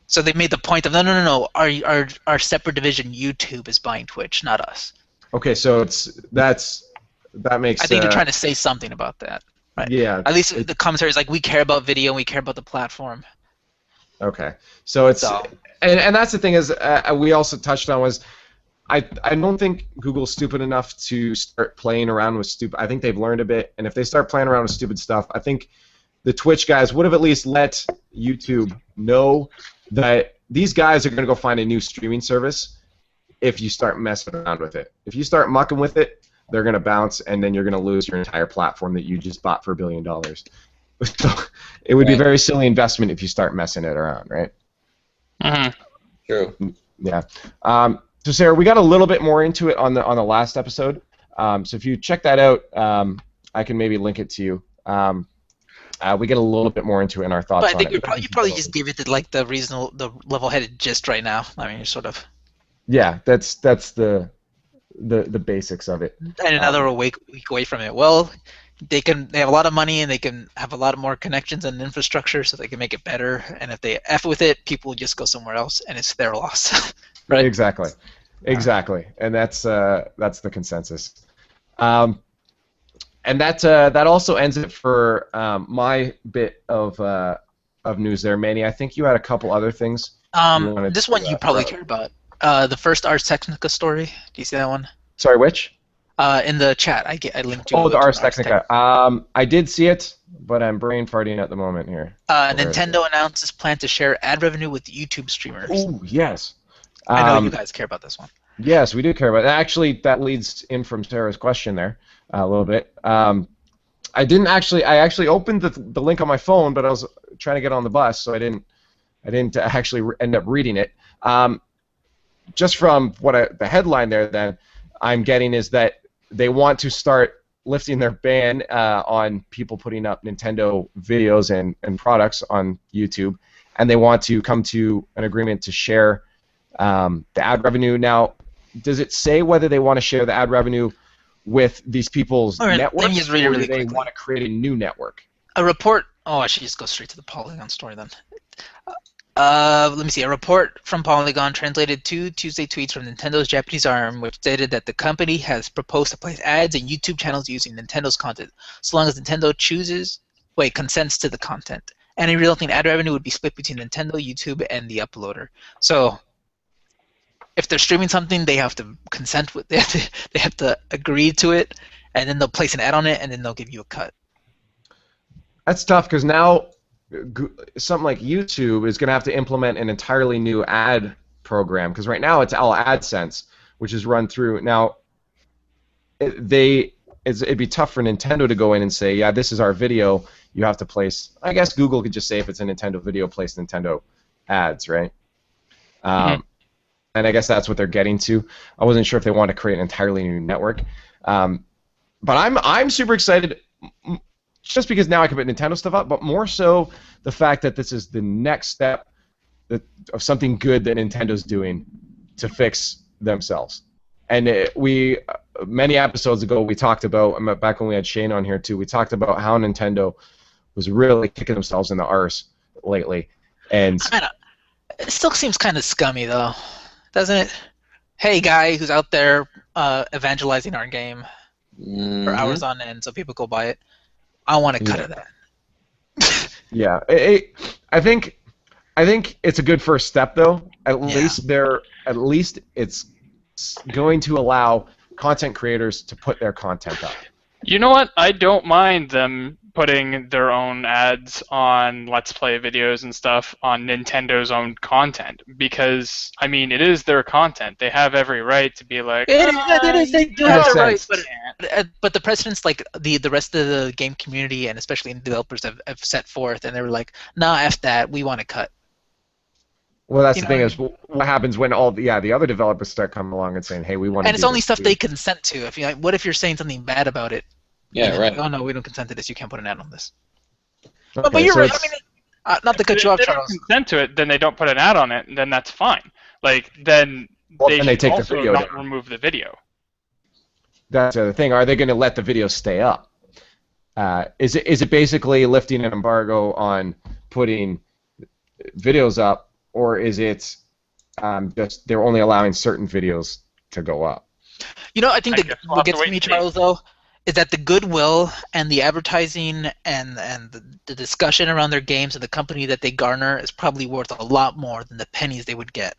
D: So they made the point of no. Our separate division, YouTube, is buying Twitch, not us.
A: Okay, so that makes.
D: I think they're trying to say something about that, right?
A: Yeah.
D: At least the commentary is like, we care about video and we care about the platform.
A: Okay, so it's and that's the thing is we also touched on was I don't think Google's stupid enough to start playing around with stupid. I think they've learned a bit, and if they start playing around with stupid stuff, I think the Twitch guys would have at least let YouTube know that these guys are going to go find a new streaming service if you start messing around with it. If you start mucking with it, they're going to bounce, and then you're going to lose your entire platform that you just bought for $1 billion. So it would be a very silly investment if you start messing it around, right?
B: Mm-hmm.
C: True.
A: Yeah. So Sarah, we got a little bit more into it on the last episode. So if you check that out, I can maybe link it to you. We get a little bit more into it in our thoughts.
D: But I think
A: on
D: you probably just gave it the level-headed gist right now. I mean, you're sort of.
A: Yeah, that's the basics of it.
D: And another week away from it. Well, they have a lot of money and they can have a lot more connections and infrastructure, so they can make it better. And if they F with it, people will just go somewhere else, and it's their loss. Right?
A: Exactly. And that's the consensus. And that also ends it for my bit of news there, Manny. I think you had a couple other things.
D: This one you probably care about. The first Ars Technica story. Do you see that one?
A: Sorry, which?
D: In the chat, I linked you.
A: Oh, the Ars Technica. I did see it, but I'm brain farting at the moment here.
D: Nintendo announces plan to share ad revenue with YouTube streamers.
A: Oh, yes.
D: I know you guys care about this one.
A: Yes, we do care about it. Actually, that leads in from Sarah's question there a little bit. I actually opened the link on my phone, but I was trying to get on the bus, so I didn't actually end up reading it. Just from the headline there, then I'm getting is that they want to start lifting their ban on people putting up Nintendo videos and products on YouTube, and they want to come to an agreement to share the ad revenue. Now, does it say whether they want to share the ad revenue with these people's networks,
D: let me just read it really
A: or do they
D: quickly.
A: want to create a new network?
D: A report. Oh, I should just go straight to the Polygon story then. Let me see. A report from Polygon translated two Tuesday tweets from Nintendo's Japanese arm, which stated that the company has proposed to place ads in YouTube channels using Nintendo's content, so long as Nintendo consents to the content. Any resulting ad revenue would be split between Nintendo, YouTube, and the uploader. So, if they're streaming something, they have to consent with. They have to agree to it, and then they'll place an ad on it, and then they'll give you a cut.
A: That's tough because now something like YouTube is going to have to implement an entirely new ad program because right now it's all AdSense, which is run through. Now, it'd be tough for Nintendo to go in and say, yeah, this is our video. You have to place. I guess Google could just say if it's a Nintendo video, place Nintendo ads, right? And I guess that's what they're getting to. I wasn't sure if they want to create an entirely new network, but I'm super excited. Just because now I can put Nintendo stuff up, but more so the fact that this is the next step of something good that Nintendo's doing to fix themselves. And many episodes ago we talked about, back when we had Shane on here too, we talked about how Nintendo was really kicking themselves in the arse lately. And
D: it still seems kind of scummy though, doesn't it? Hey, guy who's out there evangelizing our game for hours on end so people go buy it. I want to cut of that.
A: Yeah, I think it's a good first step though. At least it's going to allow content creators to put their content up.
B: You know what? I don't mind them putting their own ads on Let's Play videos and stuff on Nintendo's own content because, I mean, it is their content. They have every right to be like,
D: They do have the right,
B: but
D: but the precedents, like the rest of the game community and especially developers have set forth, and they were like, nah, F that, we want to cut.
A: Well, that's the thing is, what happens when the other developers start coming along and saying, hey, we want to.
D: And it's only stuff they consent to. If you what if you're saying something bad about it?
C: Yeah, right.
D: Like, oh no, we don't consent to this. You can't put an ad on this.
A: Okay,
D: but you're
A: so
D: right. I mean, not to cut you off,
B: if they don't
D: Charles.
B: consent to it, then they don't put an ad on it, and then that's fine. Like then they
A: then they
B: should
A: take the
B: also
A: video
B: not
A: down.
B: remove the video.
A: That's the other thing. Are they going to let the video stay up? Is it basically lifting an embargo on putting videos up, or is it just they're only allowing certain videos to go up?
D: You know, I think what gets
B: wait
D: me,
B: and see.
D: Charles, though, is that the goodwill and the advertising and the discussion around their games and the company that they garner is probably worth a lot more than the pennies they would get.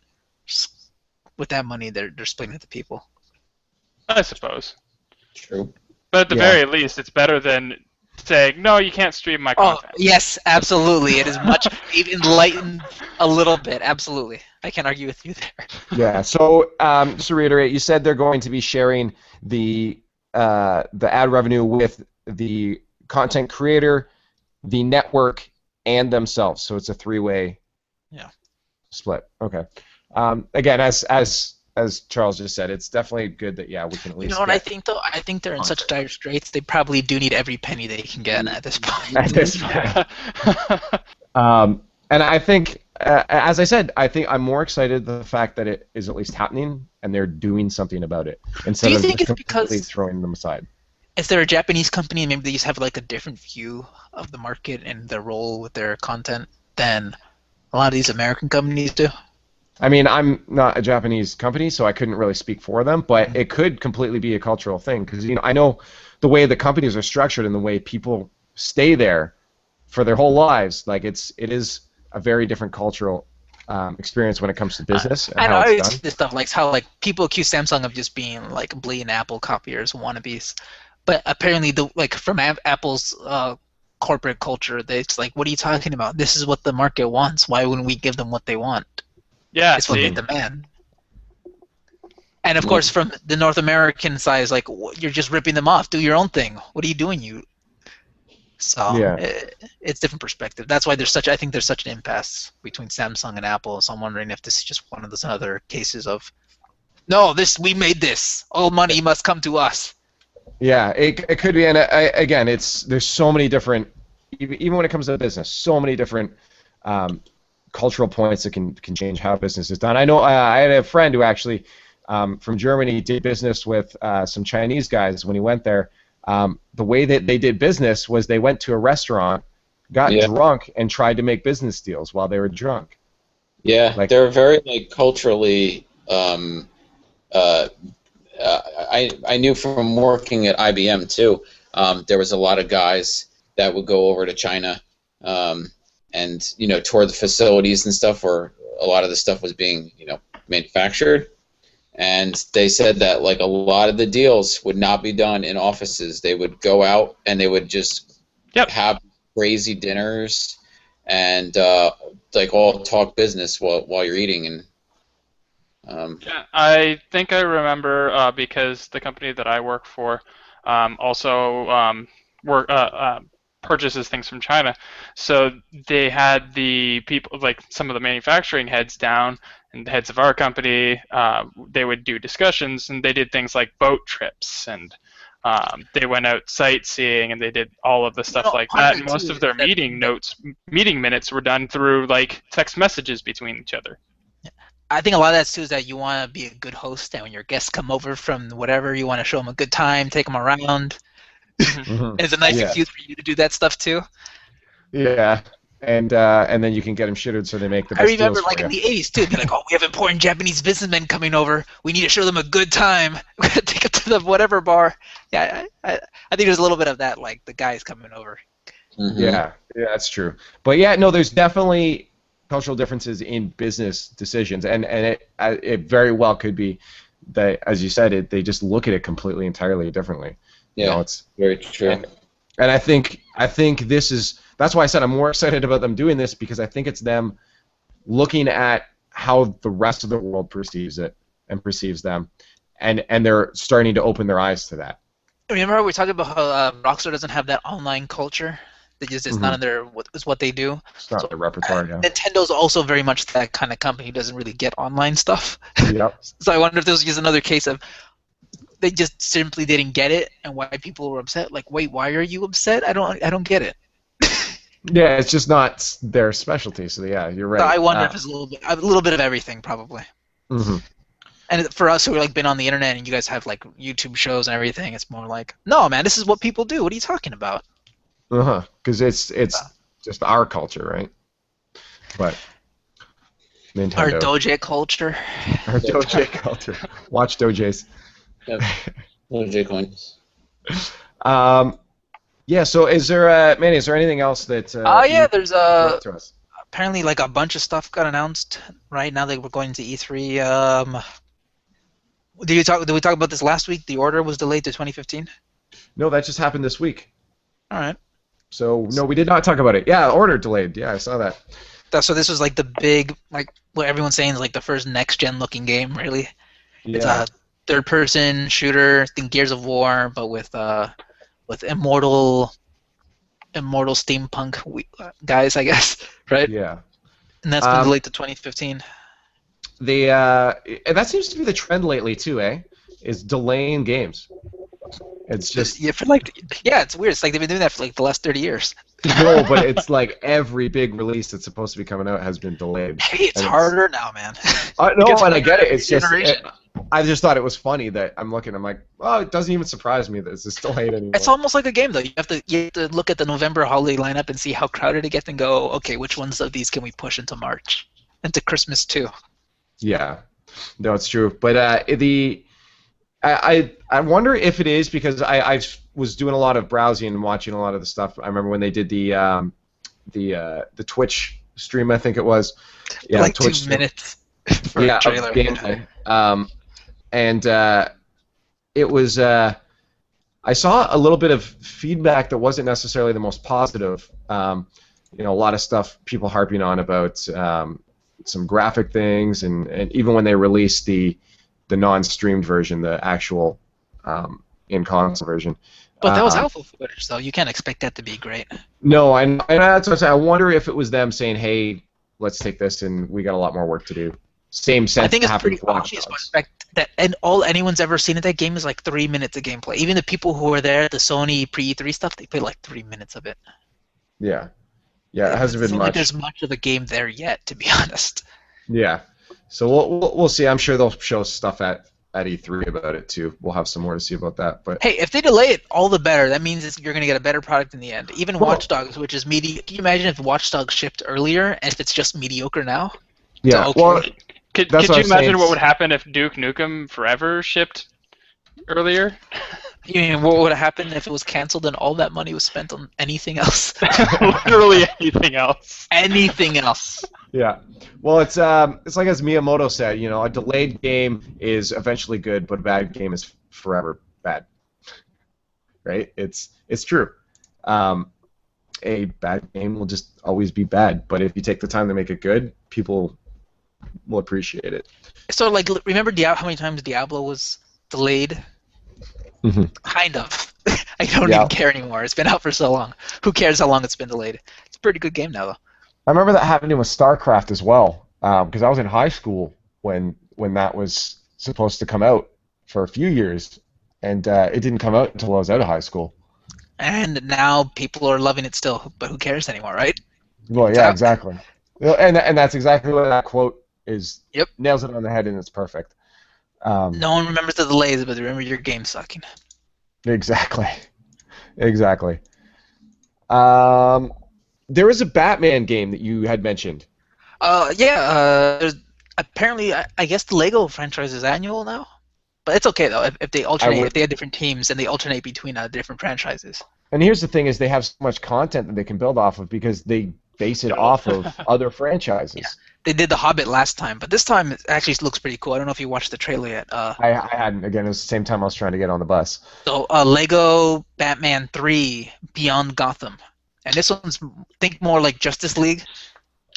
D: With that money, they're splitting it to people.
B: I suppose.
C: True.
B: But at the very least, it's better than saying, no, you can't stream my
D: Oh,
B: content.
D: yes, absolutely. It is much enlightened a little bit. Absolutely. I can't argue with you there.
A: Yeah. So just to reiterate, you said they're going to be sharing the ad revenue with the content creator, the network, and themselves. So it's a three-way split. Okay. Again, as Charles just said, it's definitely good that we can at least.
D: You know what I think though? I think they're in such dire straits. They probably do need every penny they can get at this point.
A: At this point. And I think, as I said, I think I'm more excited the fact that it is at least happening and they're doing something about it instead of just completely throwing them aside.
D: Is there a Japanese company and maybe they just have like a different view of the market and their role with their content than a lot of these American companies do?
A: I mean, I'm not a Japanese company, so I couldn't really speak for them, but it could completely be a cultural thing because I know the way the companies are structured and the way people stay there for their whole lives. Like it is a very different cultural experience when it comes to business. And
D: I know
A: how
D: I
A: it's
D: always
A: done.
D: see this stuff like how like people accuse Samsung of just being like blatant Apple copiers, wannabes, but apparently from Apple's corporate culture, it's like, what are you talking about? This is what the market wants. Why wouldn't we give them what they want?
B: Yeah,
D: It's what they demand. And of course, from the North American side, it's like you're just ripping them off. Do your own thing. What are you doing, you? So it's different perspective. That's why I think there's such an impasse between Samsung and Apple. So I'm wondering if this is just one of those other cases of, no, we made this. All money must come to us.
A: Yeah, it could be, and again, there's so many different, even when it comes to business, so many different cultural points that can change how business is done. I know I had a friend who actually from Germany did business with some Chinese guys when he went there. The way that they did business was they went to a restaurant, got drunk, and tried to make business deals while they were drunk.
C: Yeah, they're very culturally. I knew from working at IBM too. There was a lot of guys that would go over to China, and tour the facilities and stuff where a lot of the stuff was being manufactured. And they said that a lot of the deals would not be done in offices. They would go out and they would just have crazy dinners and all talk business while you're eating. And
B: yeah, I think I remember because the company that I work for also purchases things from China. So they had the people, some of the manufacturing heads down, and the heads of our company, they would do discussions, and they did things like boat trips, and they went out sightseeing, and they did all of the stuff like that. And most of their meeting minutes were done through text messages between each other.
D: I think a lot of that too is that you want to be a good host, and when your guests come over from whatever, you want to show them a good time, take them around.
A: Mm-hmm.
D: It's a nice excuse for you to do that stuff too.
A: Yeah, and then you can get them shittered so they make the best deals.
D: I remember
A: for
D: in
A: you.
D: the 80s too, they're like, oh, we have important Japanese businessmen coming over. We need to show them a good time. We're gonna take them to the whatever bar. Yeah, I think there's a little bit of that, the guys coming over.
C: mm-hmm.
A: Yeah, that's true. But no, there's definitely cultural differences in business decisions, and it very well could be that, as you said, they just look at it completely entirely differently.
C: Yeah,
A: it's
C: very true.
A: And I think that's why I said I'm more excited about them doing this, because I think it's them looking at how the rest of the world perceives it and perceives them, and they're starting to open their eyes to that.
D: Remember we were talking about how Rockstar doesn't have that online culture? It's not in their what they do.
A: It's not their repertoire.
D: Nintendo also very much that kind of company who doesn't really get online stuff.
A: Yep.
D: So I wonder if this was just another case of they just simply didn't get it, and why people were upset. Wait, why are you upset? I don't get it.
A: Yeah, it's just not their specialty. So you're right.
D: So I wonder if it's a little bit of everything, probably.
A: Mm-hmm.
D: And for us who are been on the internet and you guys have YouTube shows and everything, it's more no, man, this is what people do. What are you talking about?
A: Because it's just our culture, right? But Nintendo.
D: Our doje culture.
A: Our doje culture. Watch dojes.
C: Yep. Doje coins.
A: Yeah. So Manny? Is there anything else that?
D: There's
A: to us?
D: Apparently a bunch of stuff got announced right now that we're going to E3. Did we talk about this last week? The order was delayed to 2015.
A: No, that just happened this week.
D: All right.
A: So no, we did not talk about it. Yeah, order delayed. Yeah, I saw that.
D: So this was like the big, like what everyone's saying is like the first next-gen looking game, really. It's
A: Yeah.
D: a third-person shooter, I think Gears of War, but with immortal steampunk guys, I guess, right?
A: Yeah.
D: And that's been delayed to 2015.
A: And that seems to be the trend lately too, eh? Is delaying games. It's just
D: It's weird. It's like they've been doing that for like the last 30 years.
A: no, but it's like every big release that's supposed to be coming out has been delayed.
D: Hey, it's harder now, man.
A: No, and I get it. It's just
D: generation.
A: I just thought it was funny that I'm like, oh, it doesn't even surprise me that it's delayed anymore.
D: It's almost like a game, though. You have to look at the November holiday lineup and see how crowded it gets, and go, okay, which ones of these can we push into March, into Christmas too?
A: Yeah, no, it's true. But I wonder if it is because I was doing a lot of browsing and watching a lot of the stuff. I remember when they did the Twitch stream, I think it was. Yeah,
D: like
A: Twitch
D: 2 minutes for a trailer.
A: Gameplay. And it was I saw a little bit of feedback that wasn't necessarily the most positive. A lot of stuff people harping on about some graphic things, and even when they released the non-streamed version, the actual in-console version.
D: But that was alpha footage, though. You can't expect that to be great.
A: No, and that's what I'm saying. I wonder if it was them saying, "Hey, let's take this, and we got a lot more work to do." Same sense.
D: I think it's
A: happened
D: pretty
A: with Watch
D: obvious, but
A: Dogs.
D: the fact that and all anyone's ever seen of that game is like 3 minutes of gameplay. Even the people who were there at the Sony pre-E3 stuff, they played like 3 minutes of it.
A: Yeah, it hasn't been
D: Like
A: much.
D: there's much of the game there yet, to be honest.
A: Yeah, so we'll see. I'm sure they'll show stuff at E3 about it too. We'll have some more to see about that. But
D: Hey, if they delay it, all the better. That means you're going to get a better product in the end. Even
A: Well-
D: Watch Dogs, which is mediocre. Can you imagine if Watch Dogs shipped earlier and if it's just mediocre now?
A: yeah,
D: okay.
A: well,
B: Could
A: That's
B: you
A: what I'm
B: imagine
A: saying.
B: what would happen if Duke Nukem Forever shipped earlier?
D: You mean what would have happened if it was canceled and all that money was spent on anything else?
B: Literally anything else.
D: Anything else.
A: yeah. Well, it's like as Miyamoto said, a delayed game is eventually good, but a bad game is forever bad. Right? It's true. A bad game will just always be bad, but if you take the time to make it good, people will appreciate it.
D: So, like, remember how many times Diablo was delayed?
A: Mhm.
D: Kind of. I don't
A: Yeah.
D: even care anymore. It's been out for so long. Who cares how long it's been delayed? It's a pretty good game now, though.
A: I remember that happening with StarCraft as well, because I was in high school when that was supposed to come out for a few years, and it didn't come out until I was out of high school.
D: And now people are loving it still, but who cares anymore, right?
A: Well, yeah, exactly. And that's exactly what that quote is.
D: Yep.
A: Nails it on the head, and it's perfect.
D: No one remembers the delays, but they remember your game sucking.
A: Exactly. Exactly. There is a Batman game that you had mentioned.
D: There's apparently, I guess the Lego franchise is annual now, but it's okay though if they alternate, if they have different teams and they alternate between different franchises.
A: And here's the thing: is they have so much content that they can build off of because they base it off of other franchises.
D: Yeah. They did The Hobbit last time, but this time it actually looks pretty cool. I don't know if you watched the trailer yet.
A: I hadn't. Again, it was the same time I was trying to get on the bus.
D: So Lego Batman 3 Beyond Gotham. And this one's, think more like Justice League.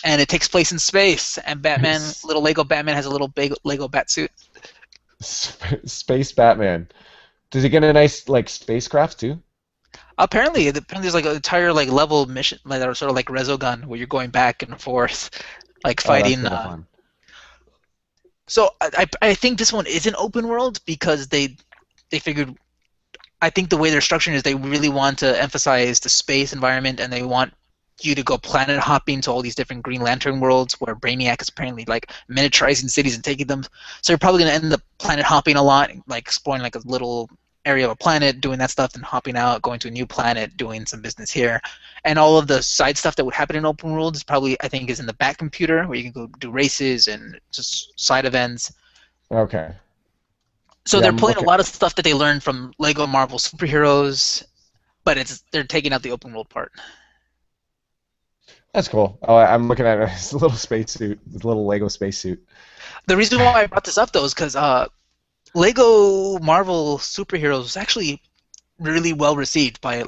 D: And it takes place in space. And Batman, little Lego Batman has a little big Lego Batsuit.
A: Space Batman. Does he get a nice spacecraft too?
D: Apparently there's like an entire level mission that are sort of like Resogun where you're going back and forth, fighting.
A: Oh, that's fun.
D: So I think this one is an open world because they figured. I think the way they're structuring is they really want to emphasize the space environment and they want you to go planet hopping to all these different Green Lantern worlds where Brainiac is apparently miniaturizing cities and taking them. So you're probably going to end up planet hopping a lot, exploring a little area of a planet, doing that stuff, and hopping out, going to a new planet, doing some business here. And all of the side stuff that would happen in open world is probably, I think, is in the back computer where you can go do races and just side events.
A: Okay.
D: So
A: Yeah,
D: they're
A: I'm
D: pulling
A: looking-
D: a lot of stuff that they learned from Lego Marvel Superheroes, but they're taking out the open world part.
A: That's cool. Oh, I'm looking at his little spacesuit, his little Lego spacesuit.
D: The reason why I brought this up, though, is because Lego Marvel Superheroes was actually really well received by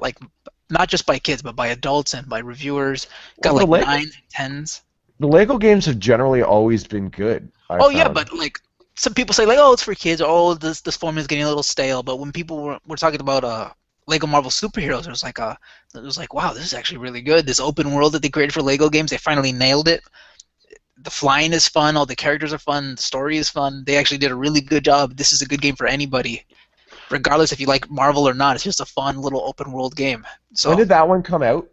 D: not just by kids, but by adults and by reviewers. Got
A: Well,
D: like 9s and 10s.
A: the Lego games have generally always been good.
D: Oh yeah, but like some people say like, oh, it's for kids, or oh, this formula is getting a little stale. But when people were talking about Lego Marvel Superheroes, it was like, wow, this is actually really good. This open world that they created for Lego games, they finally nailed it. The flying is fun, all the characters are fun, the story is fun. They actually did a really good job. This is a good game for anybody, regardless if you like Marvel or not. It's just a fun little open world game. So
A: when did that one come out?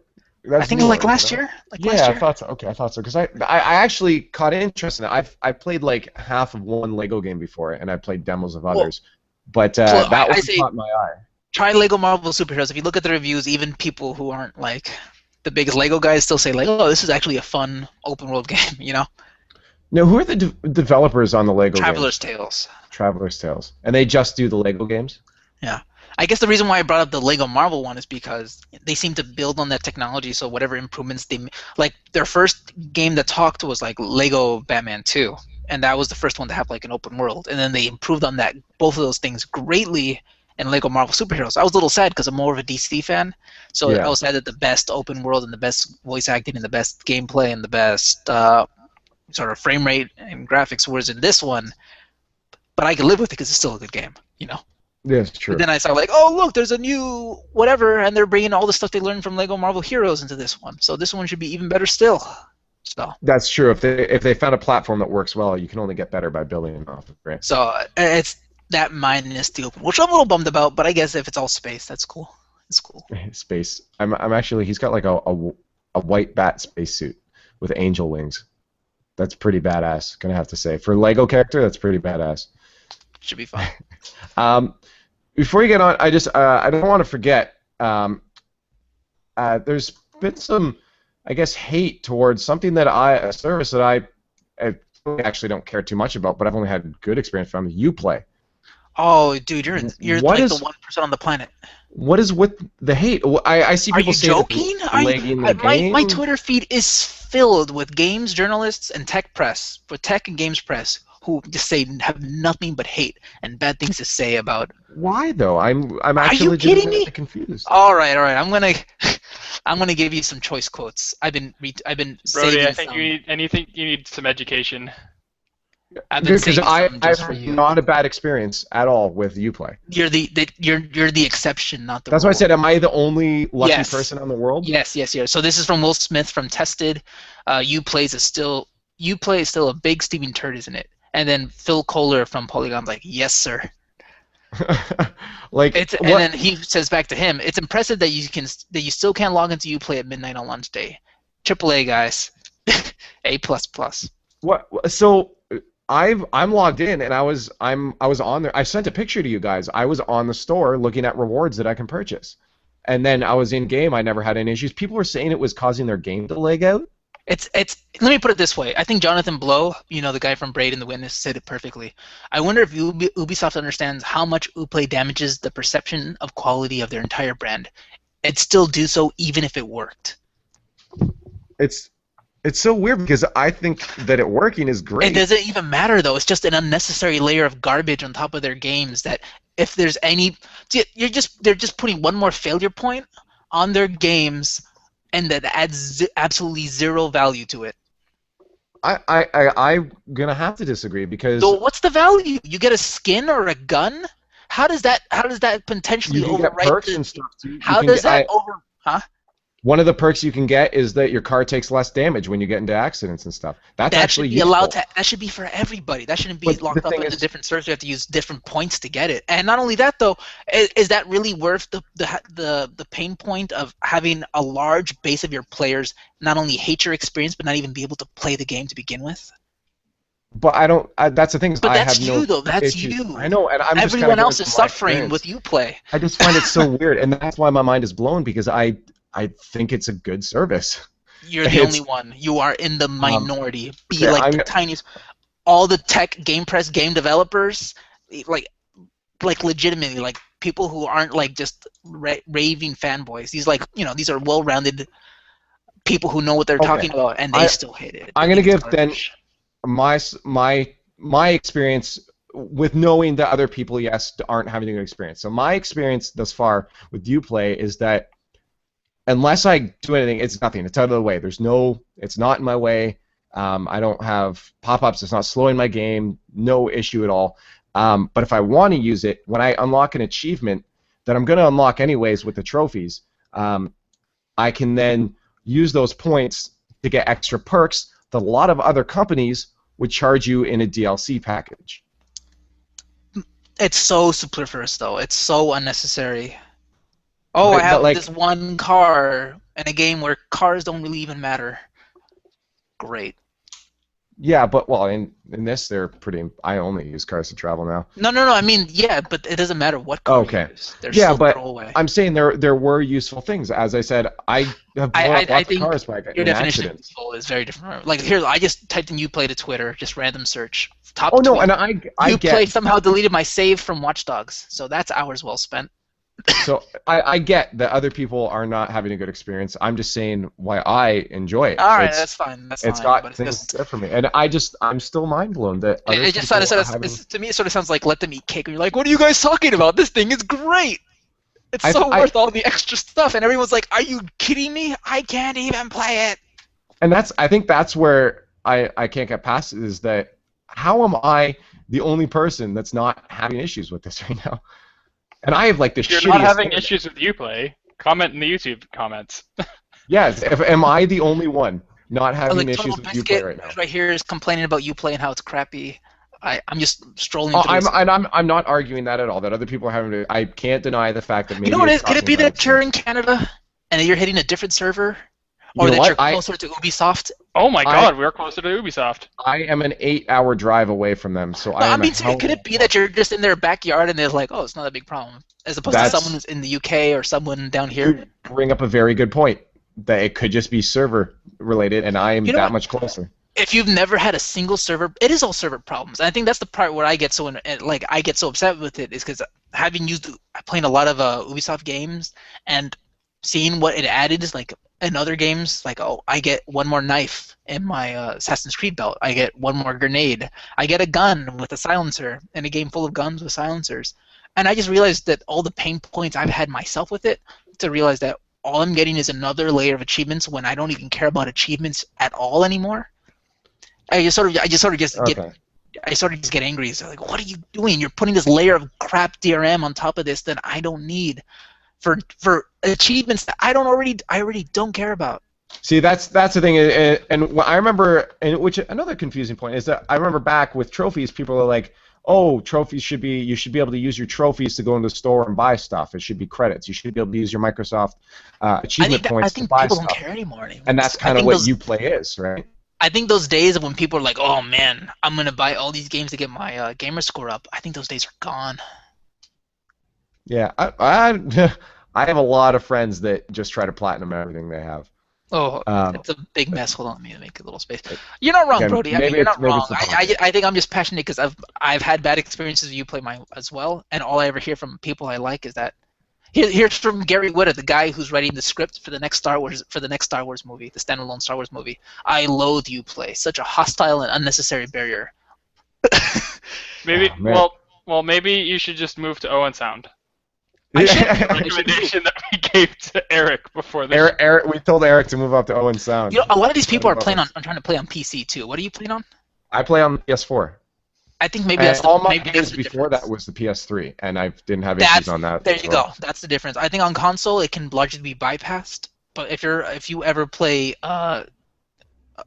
D: I think it was like last year.
A: I thought so. Okay, I thought so because I actually caught interest in it. I played like half of one Lego game before, and I played demos of others, but that one caught my eye.
D: Try Lego Marvel Superheroes. If you look at the reviews, even people who aren't like the biggest Lego guys still say like, oh, this is actually a fun open world game. You know.
A: Now, who are the developers on the Lego
D: Traveler's
A: games?
D: Tales.
A: Traveler's Tales, and they just do the Lego games.
D: Yeah. I guess the reason why I brought up the Lego Marvel one is because they seem to build on that technology, so whatever improvements like their first game that talked was like Lego Batman 2, and that was the first one to have like an open world, and then they improved on that, both of those things greatly in Lego Marvel Superheroes. I was a little sad because I'm more of a DC fan, so I was sad that the best open world and the best voice acting and the best gameplay and the best sort of frame rate and graphics was in this one, but I can live with it because it's still a good game, you know?
A: Yes, true.
D: But then I saw like, oh look, there's a new whatever, and they're bringing all the stuff they learned from Lego Marvel Heroes into this one. So this one should be even better still. So
A: that's true. If they found a platform that works well, you can only get better by building off of it.
D: So it's that minus the open, which I'm a little bummed about. But I guess if it's all space, that's cool. It's cool.
A: Space. I'm actually. He's got like a white bat spacesuit with angel wings. That's pretty badass. Gonna have to say, for a Lego character, that's pretty badass.
D: Should be fun.
A: Before you get on, I don't want to forget. There's been some, I guess, hate towards something that a service that I actually don't care too much about, but I've only had good experience from. Uplay.
D: Oh, dude, you're like the 1% on the planet.
A: What is with the hate? I see people say
D: that. Are you joking? My Twitter feed is filled with games journalists and tech press, with tech and games press, who just have nothing but hate and bad things to say about.
A: Why though? I'm actually
D: Are you kidding me?
A: Confused.
D: All right. I'm gonna give you some choice quotes. I've been
B: Brody,
D: saving
B: I think you need some education.
A: Because I've not a bad experience at all with Uplay.
D: You're the exception, not the rule.
A: That's why I said, am I the only lucky person in the world?
D: Yes. So this is from Will Smith from Tested. Uplay is still a big steaming turd, isn't it? And then Phil Kohler from Polygon's like, yes, sir. And then he says back to him, it's impressive that you still can't log into Uplay at midnight on launch day. AAA guys, A++.
A: What? So I'm logged in and I was on there. I sent a picture to you guys. I was on the store looking at rewards that I can purchase, and then I was in game. I never had any issues. People were saying it was causing their game to lag out.
D: It's. Let me put it this way. I think Jonathan Blow, the guy from Braid and the Witness, said it perfectly. I wonder if Ubisoft understands how much Uplay damages the perception of quality of their entire brand. It'd still do so even if it worked.
A: It's so weird because I think that it working is great.
D: It doesn't even matter though. It's just an unnecessary layer of garbage on top of their games. That if there's any, they're just putting one more failure point on their games, and that adds absolutely zero value to it.
A: I'm gonna have to disagree because.
D: So what's the value? You get a skin or a gun? How does that potentially overwrite? You
A: get perks and stuff too.
D: How does that over? Huh?
A: One of the perks you can get is that your car takes less damage when you get into accidents and stuff. That actually
D: should be allowed to. That should be for everybody. That shouldn't be locked up into different servers. You have to use different points to get it. And not only that, though, is that really worth the pain point of having a large base of your players not only hate your experience but not even be able to play the game to begin with?
A: But I don't. That's the thing.
D: But that's you, though. That's you.
A: I know, and I'm just
D: everyone else is suffering with Uplay.
A: I just find it so weird, and that's why my mind is blown because I think it's a good service.
D: You're the only one. You are in the minority. The tiniest. All the tech game press game developers, like legitimately, like people who aren't like just raving fanboys. These are well-rounded people who know what they're talking about, and they still hate it.
A: I'm gonna give then my experience with knowing that other people aren't having a good experience. So my experience thus far with Uplay is that unless I do anything, it's nothing. It's out of the way. It's not in my way. I don't have pop-ups. It's not slowing my game. No issue at all. But if I want to use it, when I unlock an achievement that I'm going to unlock anyways with the trophies, I can then use those points to get extra perks that a lot of other companies would charge you in a DLC package.
D: It's so superfluous, though. It's so unnecessary. Oh, I have this one car in a game where cars don't really even matter. Great.
A: Yeah, but well, in this, they're pretty. I only use cars to travel now.
D: No. I mean, yeah, but it doesn't matter what car you use. They're
A: yeah,
D: still
A: but
D: throwaway.
A: I'm saying there were useful things. As I said, I have blown up lots of cars by
D: your definition
A: accident.
D: of useful is very different. Like here, I just typed in Uplay to Twitter, just random search. Top
A: no,
D: tweet.
A: and I get.
D: Uplay somehow deleted my save from Watch Dogs, so that's hours well spent.
A: So I get that other people are not having a good experience. I'm just saying why I enjoy it.
D: All right, that's fine.
A: It's got things good for me, and I'm still mind blown that other
D: it just
A: people
D: sort of,
A: having...
D: to me it sort of sounds like let them eat cake. And you're like, what are you guys talking about? This thing is great. It's so worth all the extra stuff, and everyone's like, are you kidding me? I can't even play it.
A: And I think that's where I can't get past it, is that how am I the only person that's not having issues with this right now? And I have like the shittiest...
B: You're not having issues with Uplay. Comment in the YouTube comments.
A: Yes, am I the only one not having issues with Uplay right now?
D: Right here is complaining about Uplay and how it's crappy. I'm just strolling through.
A: I'm not arguing that at all. That other people are having to... I can't deny the fact that maybe...
D: You know what it is? Could it be that you're in Canada and that you're hitting a different server? Or that you're closer to Ubisoft?
B: Oh my god, we're closer to Ubisoft.
A: I am an 8-hour drive away from them, so
D: could it be that you're just in their backyard and they're like, oh, it's not a big problem, as opposed to someone who's in the UK or someone down here?
A: You bring up a very good point, that it could just be server related, and I am much closer.
D: If you've never had a single server, it is all server problems. And I think that's the part where I get so upset with it, is because playing a lot of Ubisoft games and seeing what it added is like. In other games, like, oh, I get one more knife in my Assassin's Creed belt. I get one more grenade. I get a gun with a silencer in a game full of guns with silencers. And I just realized that all the pain points I've had myself with it, to realize that all I'm getting is another layer of achievements when I don't even care about achievements at all anymore. I just sort of get angry. So like, what are you doing? You're putting this layer of crap DRM on top of this that I don't need. For achievements that I already don't care about.
A: See, that's the thing, and I remember, and which another confusing point is that I remember back with trophies, people are like, oh, trophies you should be able to use your trophies to go into the store and buy stuff. It should be credits. You should be able to use your Microsoft achievement points to buy stuff. I think people don't care anymore. And that's kind of what Uplay is, right?
D: I think those days of when people are like, oh man, I'm gonna buy all these games to get my gamer score up. I think those days are gone.
A: Yeah, I have a lot of friends that just try to platinum everything they have.
D: Oh, it's a big mess. Hold on, let me make a little space. You're not wrong, Brody. You're not wrong. I think I'm just passionate because I've had bad experiences with Uplay as well, and all I ever hear from people I like is that. Here's from Gary Whitta, the guy who's writing the script for the next Star Wars movie, the standalone Star Wars movie. I loathe Uplay. Such a hostile and unnecessary barrier.
B: Maybe maybe you should just move to Owen Sound. The recommendation that we gave to Eric before this.
A: Eric, we told Eric to move up to Owen Sound.
D: You know, a lot of these people are trying to play on PC too. What are you playing on?
A: I play on PS4.
D: I think maybe that's
A: all my games before that was the PS3, and I didn't have issues on that.
D: There you go. That's the difference. I think on console it can largely be bypassed, but if you ever play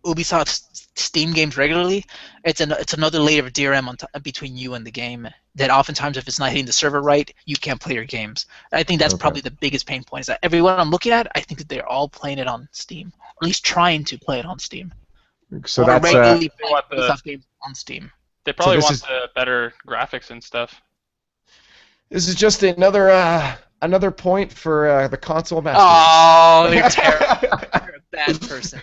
D: Ubisoft Steam games regularly, it's another layer of DRM between you and the game. That oftentimes, if it's not hitting the server right, you can't play your games. I think that's probably the biggest pain point. Is that everyone I'm looking at, I think that they're all playing it on Steam, or at least trying to play it on Steam.
A: So
D: that's regularly playing Ubisoft games on Steam.
B: They probably want the better graphics and stuff.
A: This is just another point for the console master.
D: Oh, you're terrible. You're a bad person.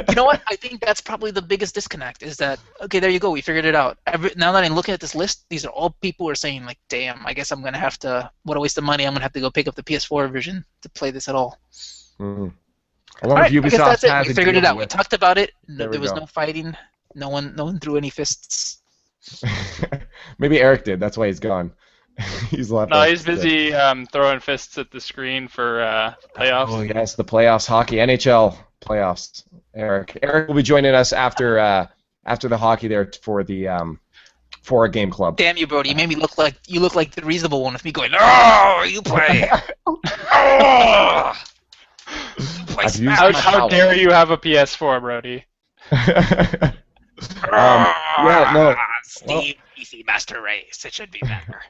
D: You know what? I think that's probably the biggest disconnect. Is that okay? There you go. We figured it out. Now that I'm looking at this list, these are all people who are saying like, "Damn, I guess I'm gonna have to. What a waste of money. I'm gonna have to go pick up the PS4 version to play this at all."
A: Mm.
D: All right, I guess that's it. We figured it out. We talked about it. There was no fighting. No one threw any fists.
A: Maybe Eric did. That's why he's gone. He's left.
B: No, he's busy throwing fists at the screen for playoffs.
A: Oh yes, the playoffs, hockey, NHL playoffs. Eric will be joining us after the hockey there for the 4-game club.
D: Damn you, Brody! You made me look like the reasonable one with me going, "Oh, you play." Oh! You play Smash.
B: How dare you have a PS4, Brody?
A: Yeah, no.
D: Steam PC Master Race. It should be better.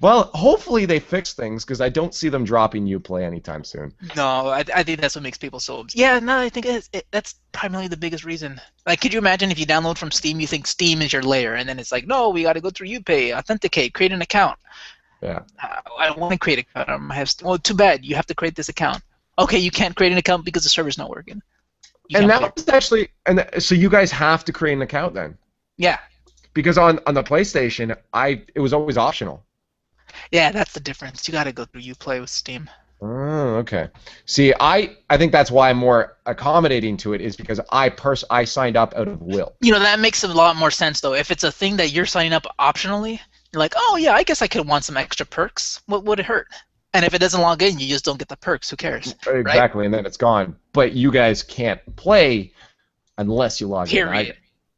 A: Well, hopefully they fix things because I don't see them dropping Uplay anytime soon.
D: No, I think that's what makes people so. Yeah, no, I think that's primarily the biggest reason. Like, could you imagine if you download from Steam, you think Steam is your layer, and then it's like, no, we got to go through UPay, authenticate, create an account.
A: Yeah.
D: I don't want to create an account. Well, too bad. You have to create this account. Okay, you can't create an account because the server's not working.
A: And that was actually, so you guys have to create an account then?
D: Yeah.
A: Because on the PlayStation, it was always optional.
D: Yeah, that's the difference. You got to go through UPlay with Steam.
A: Oh, okay. See, I think that's why I'm more accommodating to it is because I signed up out of will.
D: You know, that makes a lot more sense though. If it's a thing that you're signing up optionally, you're like, oh yeah, I guess I could want some extra perks. What would it hurt? And if it doesn't log in, you just don't get the perks. Who cares?
A: Exactly,
D: right?
A: And then it's gone. But you guys can't play unless you log
D: Period.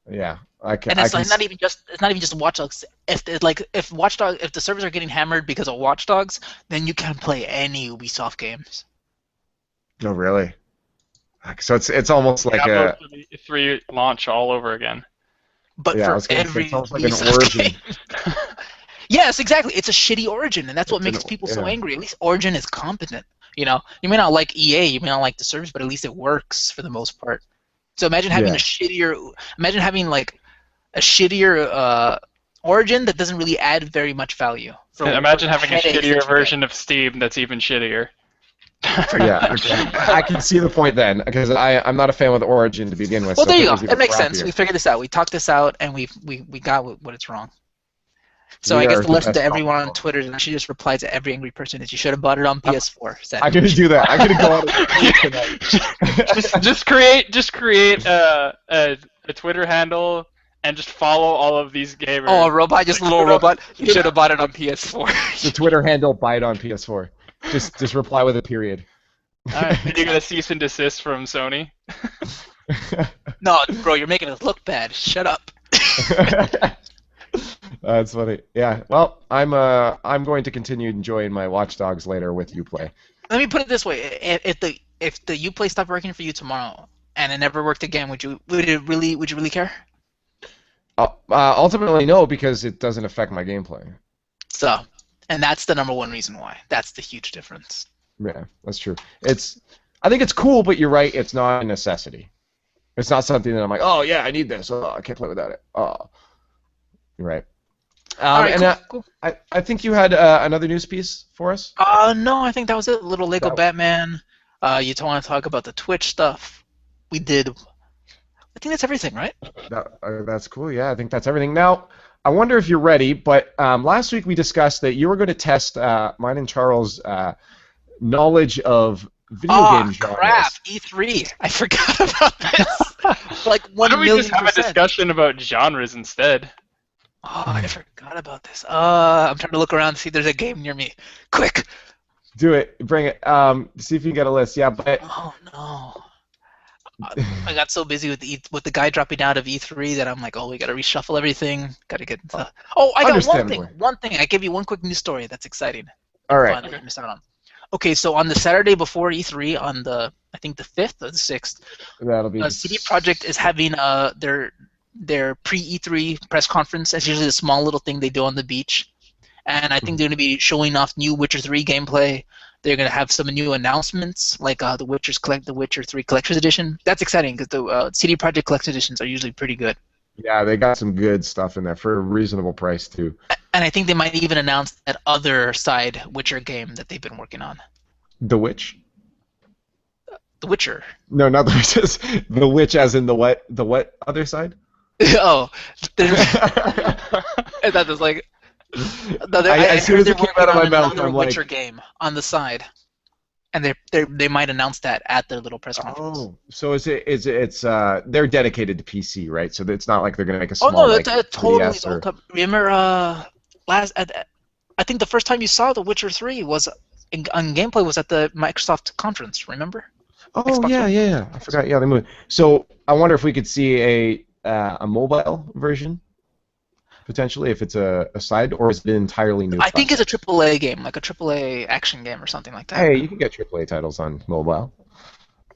A: in. Yeah.
D: And it's not even just Watch Dogs. If the servers are getting hammered because of Watch Dogs, then you can't play any Ubisoft games.
A: No, really. So it's almost like a
B: E3 launch all over again.
D: But for every
A: it's almost like an
D: Ubisoft
A: Origin.
D: game. Yes, exactly. It's a shitty Origin, and that's what makes people so angry. At least Origin is competent. You know, you may not like EA, you may not like the service, but at least it works for the most part. So imagine having a shittier Origin that doesn't really add very much value.
B: Imagine having a shittier version of Steam that's even shittier.
A: Yeah, I can see the point then, because I'm not a fan with Origin to begin with.
D: Well,
A: so
D: there you go. It makes sense. We figured this out. We talked this out, and we got what it's wrong. So I guess the lesson to everyone on Twitter is I should just reply to every angry person that you should have bought it on PS4.
A: I'm gonna do that. I'm gonna go on tonight.
B: just create a Twitter handle and just follow all of these gamers.
D: Oh, a robot, just a little robot. You should have bought it on PS4.
A: The Twitter handle, buy it on PS4. Just reply with a period.
B: All right, and you're gonna cease and desist from Sony.
D: No, bro, you're making us look bad. Shut up.
A: That's funny. Yeah. Well, I'm going to continue enjoying my Watch Dogs later with Uplay.
D: Let me put it this way: if the Uplay stopped working for you tomorrow and it never worked again, would you really care?
A: Ultimately, no, because it doesn't affect my gameplay.
D: So, and that's the number one reason why. That's the huge difference.
A: Yeah, that's true. I think it's cool, but you're right. It's not a necessity. It's not something that I'm like, oh yeah, I need this. Oh, I can't play without it. Oh, you're right.
D: All right, cool.
A: I think you had another news piece for us.
D: No, I think that was it. Little Lego Batman. You want to talk about the Twitch stuff? We did. I think that's everything, right?
A: That's cool. Yeah, I think that's everything. Now, I wonder if you're ready, but last week we discussed that you were going to test mine and Charles' knowledge of video game genres.
D: Oh, crap. E3. I forgot about this. Like 1 million%.
B: Why don't we just have a discussion about genres instead?
D: Oh, I forgot about this. I'm trying to look around to see if there's a game near me. Quick!
A: Do it. Bring it. See if you can get a list. Yeah, but...
D: Oh, no. I got so busy with the guy dropping out of E3 that I'm like, oh, we gotta reshuffle everything. Gotta get into... Oh, I got one thing. I give you one quick news story that's exciting.
A: All right.
D: That you missed out on. Okay, so on the Saturday before E3, on I think the 5th or the 6th,
A: that'll be
D: CD Projekt is having their pre-E3 press conference. It's usually a small little thing they do on the beach. And I think they're going to be showing off new Witcher 3 gameplay. They're going to have some new announcements, like the Witcher 3 Collector's Edition. That's exciting, because the CD Projekt Collector's Editions are usually pretty good.
A: Yeah, they got some good stuff in there for a reasonable price, too.
D: And I think they might even announce that other side Witcher game that they've been working on.
A: The Witch?
D: The Witcher.
A: No, not the Witch. The Witch as in the what? The what other side?
D: Oh. That was like... No,
A: as soon as it came out of my mouth, I'm like...
D: Witcher game on the side. And they might announce that at their little press conference.
A: Oh, so it's they're dedicated to PC, right? So it's not like they're gonna make a small.
D: Oh no, that's totally. Remember, I think the first time you saw The Witcher 3 was on gameplay was at the Microsoft conference. Remember?
A: Oh
D: Xbox
A: yeah,
D: One.
A: yeah, yeah. I forgot. Yeah, they moved. So I wonder if we could see a mobile version potentially, if it's a side, or is it an entirely new
D: I think it's
A: platform?
D: a AAA game, like a AAA action game or something like that.
A: Hey, you can get AAA titles on mobile.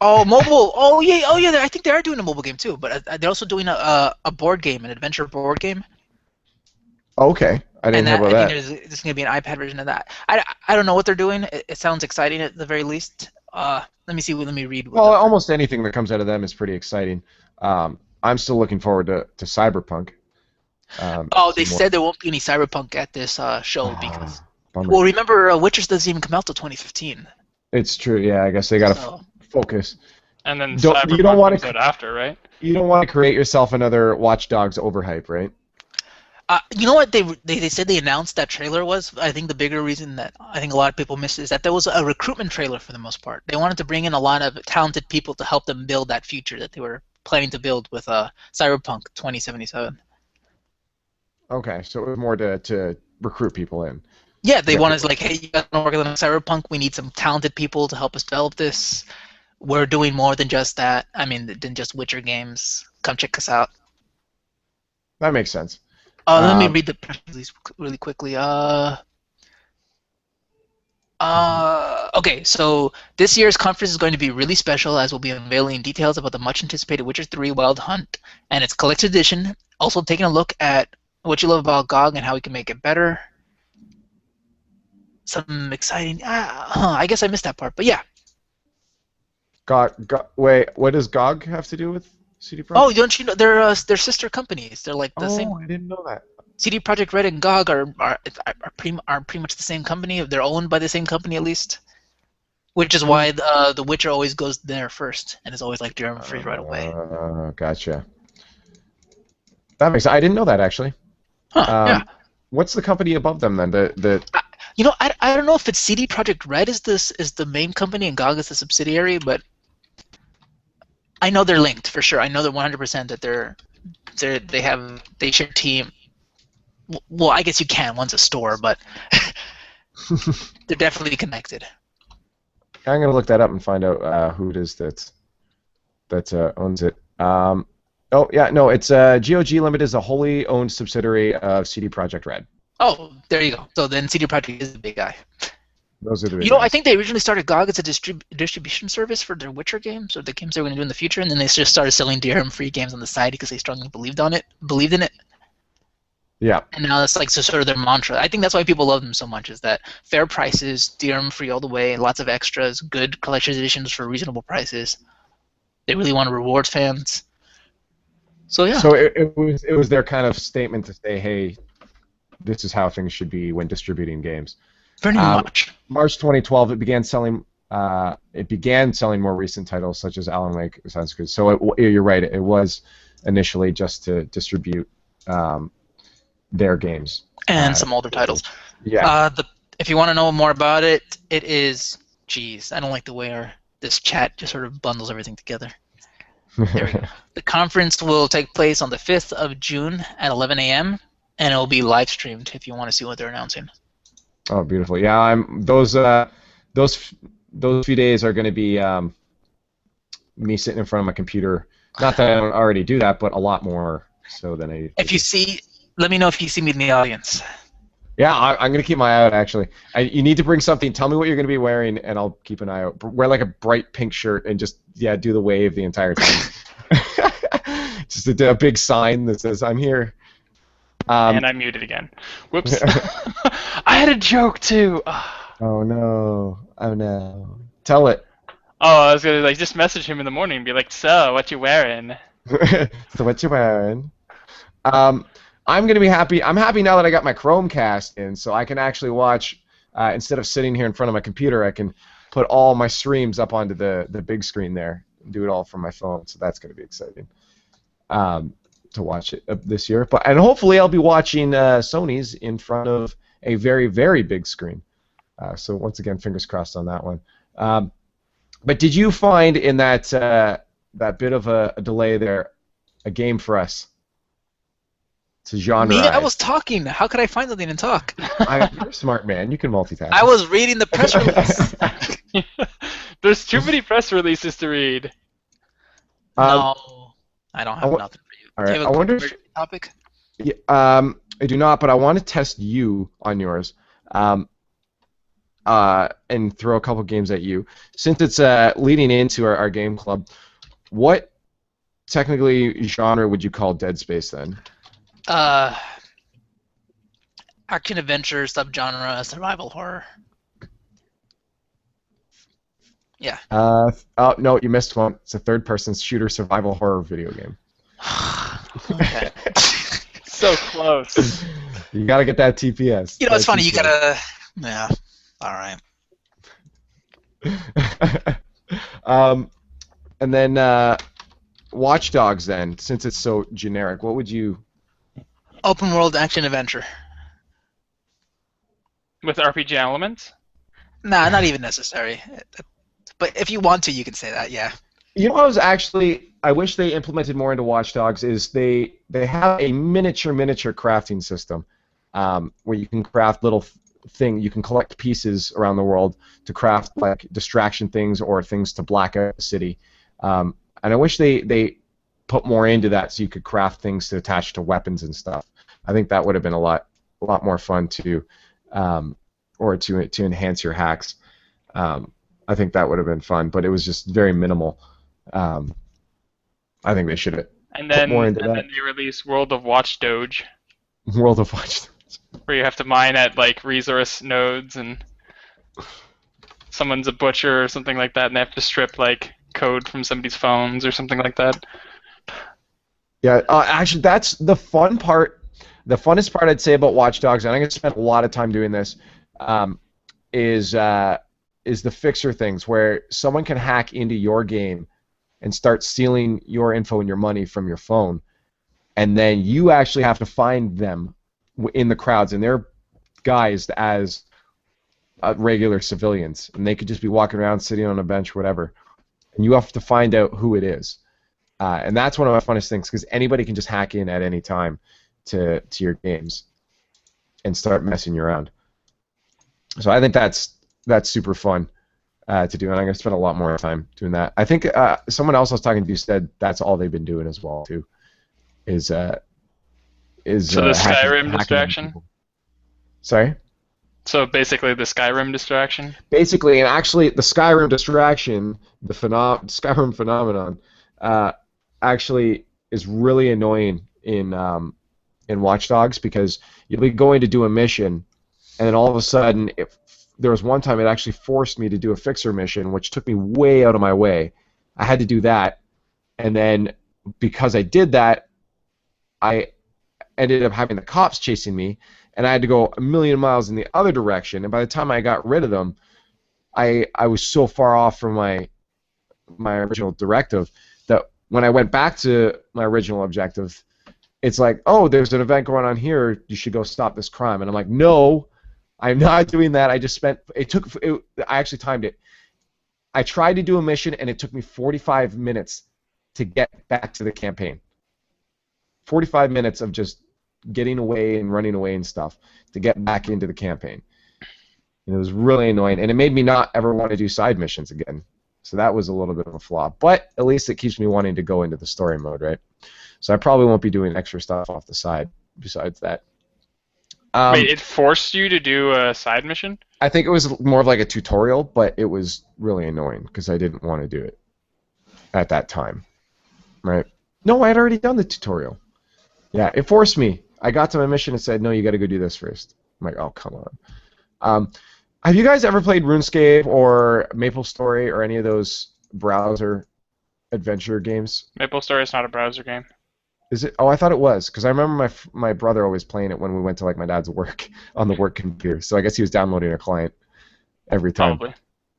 D: Oh, mobile. Oh yeah. Oh yeah. I think they are doing a mobile game too, but they're also doing a board game, an adventure board game.
A: Okay, I didn't
D: And
A: hear
D: that
A: about
D: I think
A: that.
D: there's going to be an iPad version of that. I don't know what they're doing. It sounds exciting at the very least. Let me see. Let me read what
A: Well,
D: the.
A: almost anything that comes out of them is pretty exciting. I'm still looking forward to Cyberpunk.
D: Oh, they
A: Some more.
D: said there won't be any Cyberpunk at this show because.
A: Ah, bummer.
D: Well, remember, Witcher doesn't even come out till 2015.
A: It's true. Yeah, I guess they gotta
D: So.
A: focus.
B: And then
A: You don't
B: Cyberpunk
A: want
B: comes out
A: to
B: after, right?
A: create yourself another Watch Dogs overhype, right?
D: You know what they said they announced that trailer was? I think the bigger reason that I think a lot of people missed is that there was a recruitment trailer for the most part. They wanted to bring in a lot of talented people to help them build that future that they were planning to build with Cyberpunk 2077.
A: Okay, so it was more to recruit people in.
D: Yeah, they
A: Yeah,
D: wanted
A: people.
D: like, hey, you guys want to work on Cyberpunk? We need some talented people to help us develop this. We're doing more than just that. I mean, than just Witcher games. Come check us out.
A: That makes sense.
D: Let me
A: Um,
D: read the press release really quickly. Okay, so this year's conference is going to be really special as we'll be unveiling details about the much anticipated Witcher 3 Wild Hunt and its collector's edition, also taking a look at what you love about GOG and how we can make it better. Some exciting. I guess I missed that part, but yeah.
A: Wait, what does GOG have to do with CD Projekt?
D: Oh, don't you know they're sister companies? They're like the same.
A: Oh, I didn't know that.
D: CD Projekt Red and GOG are pretty much the same company. They're owned by the same company at least, which is why the Witcher always goes there first and is always like German free right away.
A: Gotcha. That makes sense. I didn't know that actually.
D: Huh? Yeah.
A: What's the company above them then?
D: You know, I don't know if it's CD Projekt Red is the main company and GOG is the subsidiary, but I know they're linked for sure. I know they're 100% that they share team. Well, I guess you can. One's a store, but they're definitely connected.
A: I'm gonna look that up and find out who it is that owns it. Oh yeah, no, it's GOG Limited is a wholly owned subsidiary of CD Projekt Red.
D: Oh, there you go. So then CD Projekt is the big guy.
A: Those are the big
D: You know, I
A: guys.
D: think they originally started GOG as a distribution service for their Witcher games or the games they were going to do in the future, and then they just started selling DRM-free games on the side because they strongly believed in it.
A: Yeah.
D: And now that's like sort of their mantra. I think that's why people love them so much is that fair prices, DRM-free all the way, lots of extras, good collector's editions for reasonable prices. They really want to reward fans. So yeah.
A: So it was their kind of statement to say, hey, this is how things should be when distributing games.
D: Pretty much.
A: March 2012, it began selling more recent titles such as Alan Wake, Assassin's Creed. So you're right. It was initially just to distribute their games
D: and some older titles.
A: Yeah.
D: If you want to know more about it, it is. Geez, I don't like the way this chat just sort of bundles everything together. There we go. The conference will take place on the 5th of June at 11 a.m. and it will be live streamed if you want to see what they're announcing.
A: Oh, beautiful! Yeah, those few days are going to be me sitting in front of my computer. Not that I don't already do that, but a lot more so than I.
D: Let me know if you see me in the audience.
A: Yeah, I'm going to keep my eye out. Actually, you need to bring something. Tell me what you're going to be wearing, and I'll keep an eye out. Wear like a bright pink shirt and just do the wave the entire time. Just a big sign that says "I'm here."
B: And I muted again. Whoops. I had a joke too.
A: Oh no! Oh no! Tell it.
B: Oh, I was gonna just message him in the morning and be like, "So, what you wearing?"
A: So what you wearing? I'm gonna be happy. I'm happy now that I got my Chromecast in, so I can actually watch instead of sitting here in front of my computer. I can put all my streams up onto the big screen there and do it all from my phone. So that's gonna be exciting to watch it this year. And hopefully I'll be watching Sony's in front of a very, very big screen. So once again, fingers crossed on that one. But did you find in that bit of a delay there a game for us? It's a genre.
D: Me? I was talking. How could I find something and talk?
A: You're a smart man. You can multitask.
D: I was reading the press release.
B: There's too many press releases to read.
D: No, I don't have nothing for you.
A: All right.
D: Do you
A: I
D: have a
A: wonder
D: quick topic?
A: Yeah, I do not, but I want to test you on yours, and throw a couple games at you. Since it's leading into our game club, what technically genre would you call Dead Space then?
D: Action adventure subgenre survival horror. Yeah.
A: Oh no, you missed one. It's a third-person shooter survival horror video game.
D: Okay.
B: So close.
A: You gotta get that TPS.
D: You know, it's funny. You gotta. Yeah. All right.
A: And then Watch Dogs. Then, since it's so generic, what would you?
D: Open world action adventure.
B: With RPG elements?
D: Nah, not even necessary. But if you want to, you can say that. Yeah.
A: You know what I wish they implemented more into Watch Dogs is they have a miniature crafting system where you can craft little you can collect pieces around the world to craft like distraction things or things to black out the city. And I wish they put more into that so you could craft things to attach to weapons and stuff. I think that would have been a lot more fun to or to enhance your hacks. I think that would have been fun, but it was just very minimal. I think they should have put more into that.
B: And then they released World of Watch Doge.
A: World of Watch Dogs.
B: Where you have to mine at like resource nodes and someone's a butcher or something like that and they have to strip like code from somebody's phones or something like that.
A: Yeah, actually that's the fun part. The funnest part I'd say about Watch Dogs, and I'm going to spend a lot of time doing this, is the fixer things where someone can hack into your game and start stealing your info and your money from your phone, and then you actually have to find them in the crowds, and they're guised as regular civilians, and they could just be walking around, sitting on a bench, whatever, and you have to find out who it is. And that's one of my funnest things, because anybody can just hack in at any time to your games and start messing you around. So I think that's super fun to do, and I'm going to spend a lot more time doing that. I think someone else I was talking to said that's all they've been doing as well too. Is
B: so the Skyrim distraction?
A: Sorry?
B: So basically the Skyrim distraction?
A: Basically, and actually the Skyrim distraction, the Skyrim phenomenon, actually is really annoying in Watch Dogs, because you'll be going to do a mission, and then all of a sudden, there was one time it actually forced me to do a fixer mission, which took me way out of my way. I had to do that, and then because I did that, I ended up having the cops chasing me, and I had to go a million miles in the other direction, and by the time I got rid of them, I was so far off from my original directive that when I went back to my original objective, it's like, oh, there's an event going on here, you should go stop this crime. And I'm like, no, I'm not doing that. I actually timed it. I tried to do a mission, and it took me 45 minutes to get back to the campaign. 45 minutes of just getting away and running away and stuff to get back into the campaign. And it was really annoying, and it made me not ever want to do side missions again. So that was a little bit of a flaw. But at least it keeps me wanting to go into the story mode, right? So I probably won't be doing extra stuff off the side besides that.
B: Wait, it forced you to do a side mission?
A: I think it was more of like a tutorial, but it was really annoying because I didn't want to do it at that time, right? No, I had already done the tutorial. Yeah, it forced me. I got to my mission and said, no, you got to go do this first. I'm like, oh, come on. Have you guys ever played RuneScape or MapleStory or any of those browser adventure games?
B: MapleStory is not a browser game.
A: Is it? Oh, I thought it was, because I remember my brother always playing it when we went to like my dad's work on the work computer. So I guess he was downloading a client every time.
B: Probably.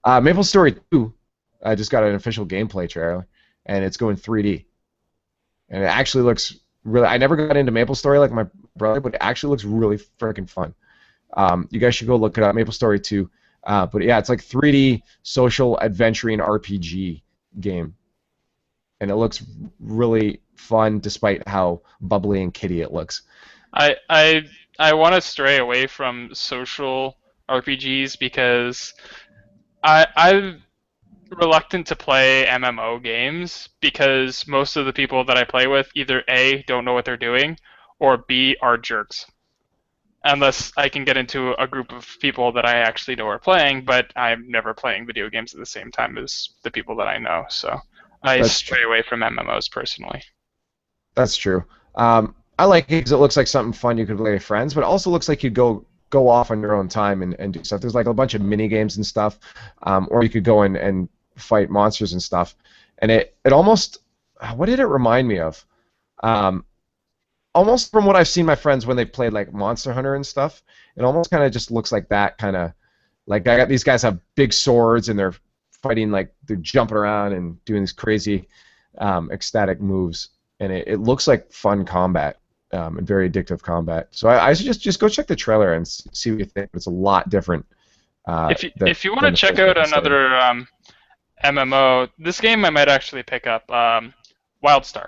A: MapleStory 2, I just got an official gameplay trailer, and it's going 3D, and it actually looks really. I never got into MapleStory like my brother, but it actually looks really freaking fun. You guys should go look it up, MapleStory 2. But yeah, it's like 3D social adventuring RPG game, and it looks really fun despite how bubbly and kiddie it looks.
B: I want to stray away from social RPGs because I'm reluctant to play MMO games because most of the people that I play with either A, don't know what they're doing, or B, are jerks. Unless I can get into a group of people that I actually know are playing, but I'm never playing video games at the same time as the people that I know, so I
A: That's
B: stray away from MMOs personally.
A: That's true. I like it because it looks like something fun you could play with friends, but it also looks like you'd go off on your own time and do stuff. There's like a bunch of mini games and stuff, or you could go and fight monsters and stuff. And it almost, what did it remind me of? Almost from what I've seen my friends when they played like Monster Hunter and stuff. It almost kind of just looks like that kind of, like I got these guys have big swords and they're fighting, like they're jumping around and doing these crazy ecstatic moves, and it looks like fun combat and very addictive combat. So I suggest just go check the trailer and see what you think. It's a lot different.
B: If you want to check out another MMO, this game I might actually pick up, WildStar.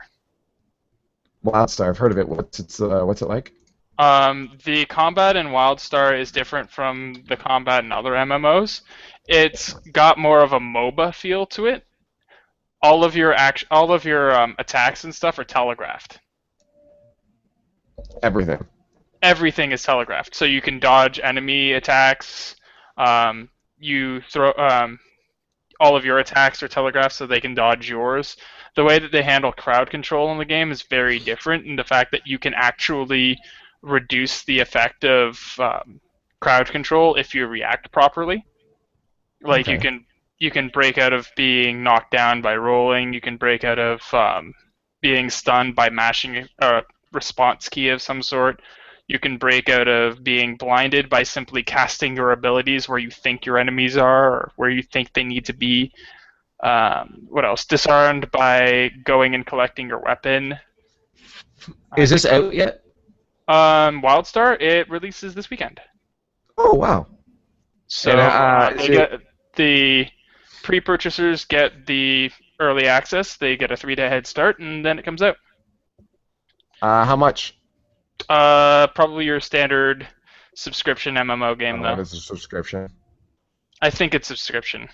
A: WildStar, I've heard of it. What's it like?
B: The combat in WildStar is different from the combat in other MMOs. It's got more of a MOBA feel to it. All of your attacks and stuff are telegraphed. Everything is telegraphed, so you can dodge enemy attacks. You throw all of your attacks are telegraphed, so they can dodge yours. The way that they handle crowd control in the game is very different, in the fact that you can actually reduce the effect of crowd control if you react properly. Like you can break out of being knocked down by rolling. You can break out of being stunned by mashing a response key of some sort. You can break out of being blinded by simply casting your abilities where you think your enemies are or where you think they need to be. What else? Disarmed by going and collecting your weapon.
A: Is this out yet?
B: WildStar, it releases this weekend.
A: Oh, wow.
B: So the pre-purchasers get the early access. They get a 3-day head start, and then it comes out.
A: How much?
B: Probably your standard subscription MMO game, though.
A: What is a subscription?
B: I think it's subscription.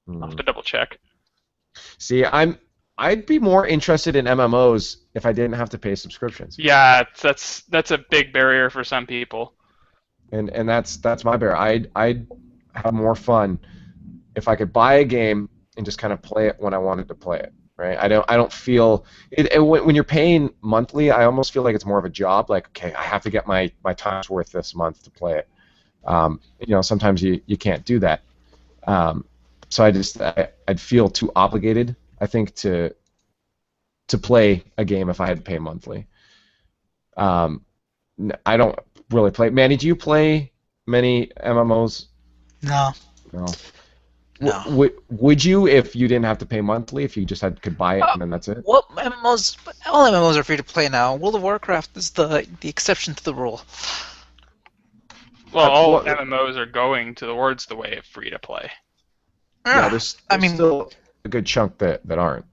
B: I'll have to double check.
A: See, I'd be more interested in MMOs if I didn't have to pay subscriptions.
B: Yeah, that's a big barrier for some people.
A: And that's my barrier. I'd have more fun if I could buy a game and just kind of play it when I wanted to play it. Right? I don't feel when you're paying monthly, I almost feel like it's more of a job. Like, okay, I have to get my time's worth this month to play it. Sometimes you can't do that. So I'd feel too obligated, I think, to play a game if I had to pay monthly. I don't really play. Manny, do you play many MMOs?
D: No.
A: No. Would you if you didn't have to pay monthly? If you just could buy it and then that's it?
D: Well, MMOs, all MMOs are free to play now. World of Warcraft is the exception to the rule.
B: Well, all MMOs are going towards the way of free to play.
A: Yeah, there's still a good chunk that aren't.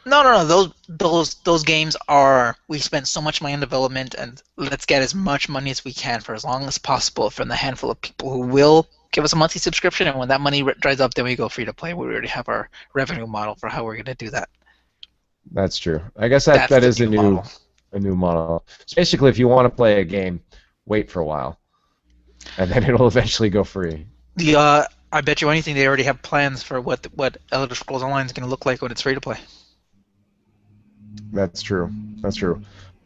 D: No. Those games are. We spend so much money in development, and let's get as much money as we can for as long as possible from the handful of people who will give us a monthly subscription. And when that money dries up, then we go free to play. We already have our revenue model for how we're going to do that.
A: That's true. I guess that is a new model. So basically, if you want to play a game, wait for a while, and then it'll eventually go free.
D: I bet you anything they already have plans for what Elder Scrolls Online is going to look like when it's free to play.
A: That's true.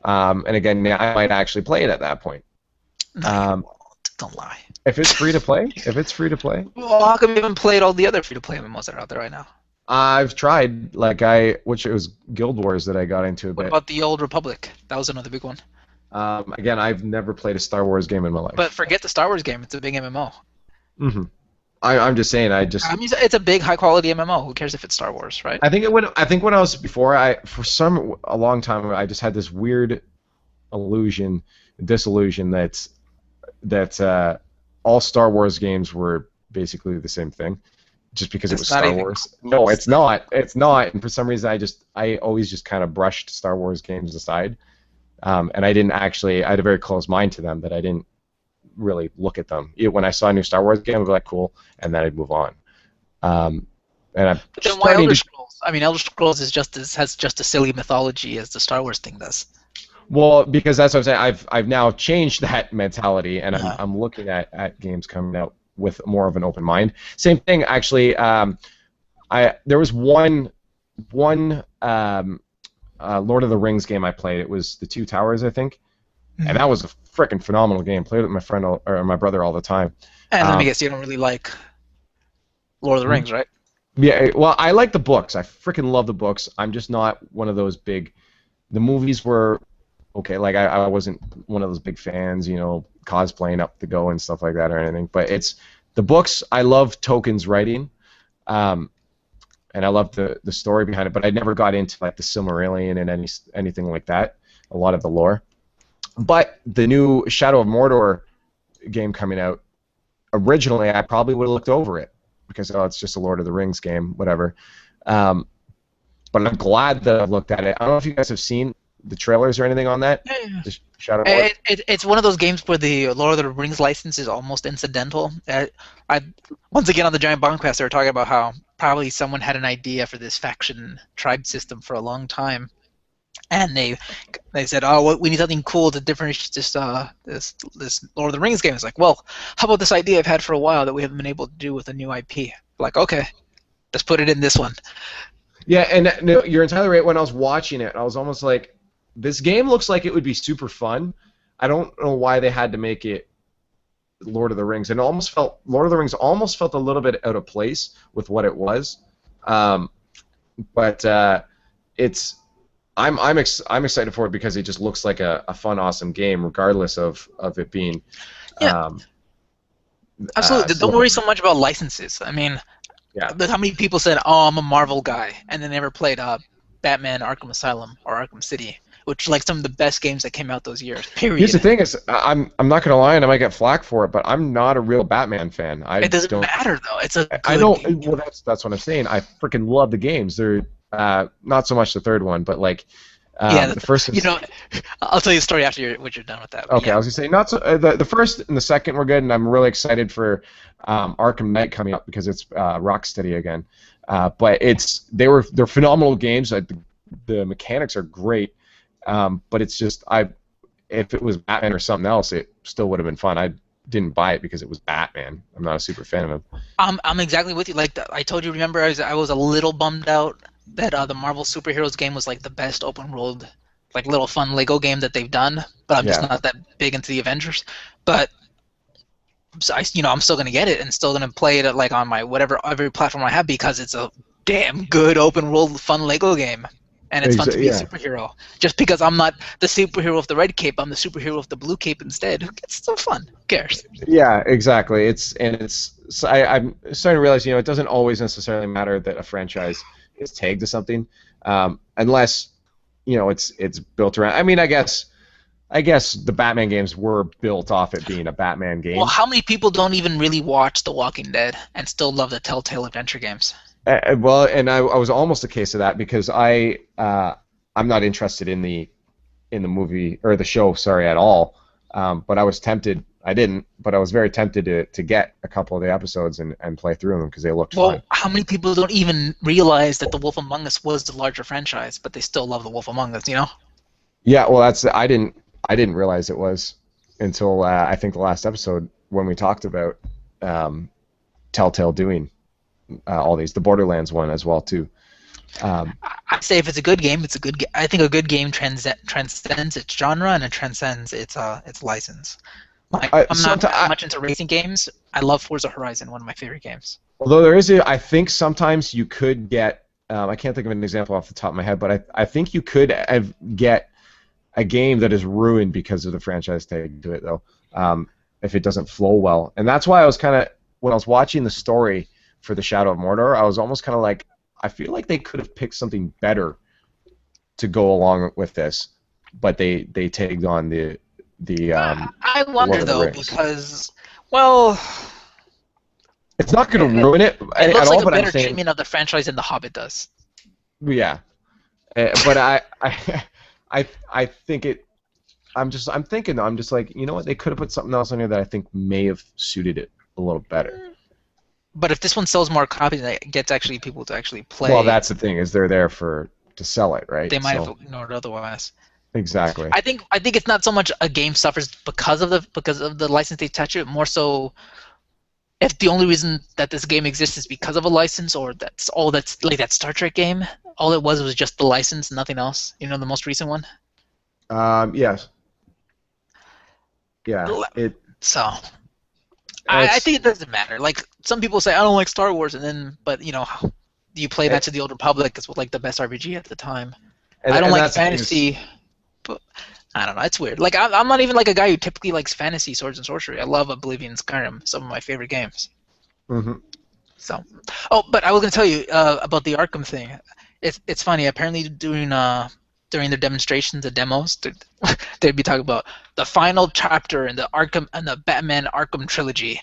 A: And again, I might actually play it at that point.
D: No, don't lie.
A: If it's free to play?
D: Well, how come you haven't played all the other free to play MMOs that are out there right now?
A: I've tried, which it was Guild Wars that I got into a bit.
D: What about the Old Republic? That was another big one.
A: Again, I've never played a Star Wars game in my life.
D: But forget the Star Wars game; it's a big MMO.
A: Mm-hmm. I'm just saying.
D: I mean, it's a big, high-quality MMO. Who cares if it's Star Wars, right?
A: I think when I was before, a long time ago, I just had this weird disillusion that all Star Wars games were basically the same thing, just because it was Star Wars. No, it's not. It's not. And for some reason, I always just kind of brushed Star Wars games aside. and I didn't actually. I had a very closed mind to them that I didn't really look at them. When I saw a new Star Wars game, I'd be like, cool, and then I'd move on. And I'm
D: But then why
A: starting
D: Elder
A: to.
D: Scrolls? I mean, Elder Scrolls is has just a silly mythology as the Star Wars thing does.
A: Well, because that's what I'm saying. I've now changed that mentality, and
D: Uh-huh.
A: I'm looking at games coming out with more of an open mind. Same thing, actually. There was one Lord of the Rings game I played. It was the Two Towers, I think, and that was a freaking phenomenal game. Played it with my friend or my brother all the time.
D: And let me guess, you don't really like Lord of the Rings, right?
A: Yeah, well, I like the books. I freaking love the books. I'm just not one of those big. The movies were okay. Like I wasn't one of those big fans, cosplaying up to go and stuff like that or anything. But it's the books. I love Tolkien's writing, and I love the story behind it. But I never got into like the Silmarillion and anything like that. A lot of the lore. But the new Shadow of Mordor game coming out, originally I probably would have looked over it because it's just a Lord of the Rings game, whatever. But I'm glad that I've looked at it. I don't know if you guys have seen the trailers or anything on that.
D: Yeah.
A: The Shadow of Mordor.
D: It's one of those games where the Lord of the Rings license is almost incidental. Once again on the Giant Bombcast, they were talking about how probably someone had an idea for this faction tribe system for a long time, and they said, "Oh, we need something cool to differentiate this Lord of the Rings game." It's like, well, how about this idea I've had for a while that we haven't been able to do with a new IP? Like, okay, let's put it in this one.
A: Yeah, and no, you're entirely right. When I was watching it, I was almost like, this game looks like it would be super fun. I don't know why they had to make it Lord of the Rings, and Lord of the Rings almost felt a little bit out of place with what it was. But I'm excited for it because it just looks like a fun, awesome game, regardless of it being.
D: Yeah. Absolutely. Don't worry so much about licenses. I mean, look how many people said, "Oh, I'm a Marvel guy," and they never played Batman: Arkham Asylum or Arkham City, which are like some of the best games that came out those years. Period.
A: Here's the thing: is I'm not gonna lie, and I might get flack for it, but I'm not a real Batman fan.
D: It doesn't matter though. It's a good
A: I know.
D: game.
A: Well, that's what I'm saying. I freaking love the games. They're not so much the third one, but like the first.
D: I'll tell you a story after what you're done with that.
A: Okay, I was gonna say not so. The first and the second were good, and I'm really excited for Arkham Knight coming up because it's Rocksteady again. But they're phenomenal games. The mechanics are great, but it's just if it was Batman or something else, it still would have been fun. I didn't buy it because it was Batman. I'm not a super fan of him.
D: I'm exactly with you. Like I told you, remember I was a little bummed out that the Marvel superheroes game was like the best open world, like little fun Lego game that they've done. But I'm just not that big into the Avengers. But so I'm still gonna get it and still gonna play it like on my every platform I have because it's a damn good open world fun Lego game. And it's fun to be a superhero. Just because I'm not the superhero of the red cape, I'm the superhero of the blue cape instead. It's still fun. Who cares? Yeah,
A: exactly. I'm starting to realize, it doesn't always necessarily matter that a franchise is tagged to something, unless, it's built around. I mean, I guess the Batman games were built off it being a Batman game.
D: Well, how many people don't even really watch The Walking Dead and still love the Telltale adventure games?
A: Well, and I was almost a case of that because I'm not interested in the movie or the show, at all. But I was tempted. I didn't, but I was very tempted to get a couple of the episodes and play through them because they looked fun.
D: Well, how many people don't even realize that The Wolf Among Us was the larger franchise, but they still love The Wolf Among Us?
A: Yeah, well, I didn't realize it was until I think the last episode when we talked about Telltale doing. All these, the Borderlands one as well too.
D: I say if it's a good game, it's a good game. I think a good game transcends its genre and it transcends its license. Like, I'm not much into racing games. I love Forza Horizon, one of my favorite games.
A: Although I think sometimes you could get, I can't think of an example off the top of my head, but I think you could get a game that is ruined because of the franchise tag to it though, if it doesn't flow well. And that's why I was kind of, when I was watching the story for the Shadow of Mordor, I was almost kind of like, I feel like they could have picked something better to go along with this, but they tagged on the
D: I wonder though because, well,
A: it's not going to ruin it
D: at
A: all.
D: Like
A: but
D: a better
A: I'm saying,
D: treatment of the franchise than The Hobbit does.
A: Yeah, but I think I'm thinking, I'm just like, you know what? They could have put something else on here that I think may have suited it a little better.
D: But if this one sells more copies, and it gets actually people to actually play.
A: Well, that's the thing, is they're there to sell it, right?
D: They might have ignored it otherwise.
A: Exactly.
D: I think it's not so much a game suffers because of the license they touch it. More so, if the only reason that this game exists is because of a license, or that's like that Star Trek game. All it was just the license, nothing else. You know, the most recent one.
A: Yes. Yeah.
D: So. I think it doesn't matter. Like, some people say, I don't like Star Wars, but you play Knights of the Old Republic is like the best RPG at the time. I don't like fantasy, but I don't know. It's weird. Like, I'm not even like a guy who typically likes fantasy, swords and sorcery. I love Oblivion, Skyrim, some of my favorite games.
A: Mm-hmm.
D: So, but I was gonna tell you about the Arkham thing. It's funny. Apparently, during their demonstrations, the demos, they'd be talking about the final chapter in the Batman Arkham trilogy,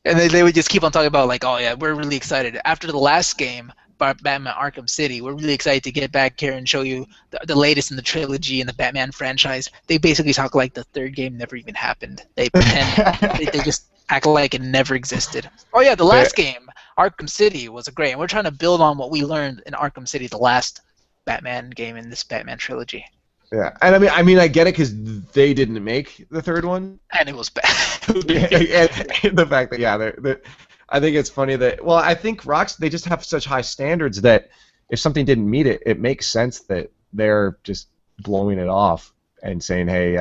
D: and they would just keep on talking about, like, oh yeah, we're really excited after the last game, Batman Arkham City. We're really excited to get back here and show you the latest in the trilogy and the Batman franchise. They basically talk like the third game never even happened. They pretend they just act like it never existed. Oh yeah, the last game, Arkham City, was great, and we're trying to build on what we learned in Arkham City, the last Batman game in this Batman trilogy.
A: Yeah, and I mean, I get it because they didn't make the third one,
D: and it was bad.
A: and the fact that I think it's funny that, well, I think they just have such high standards that if something didn't meet it, it makes sense that they're just blowing it off and saying, hey,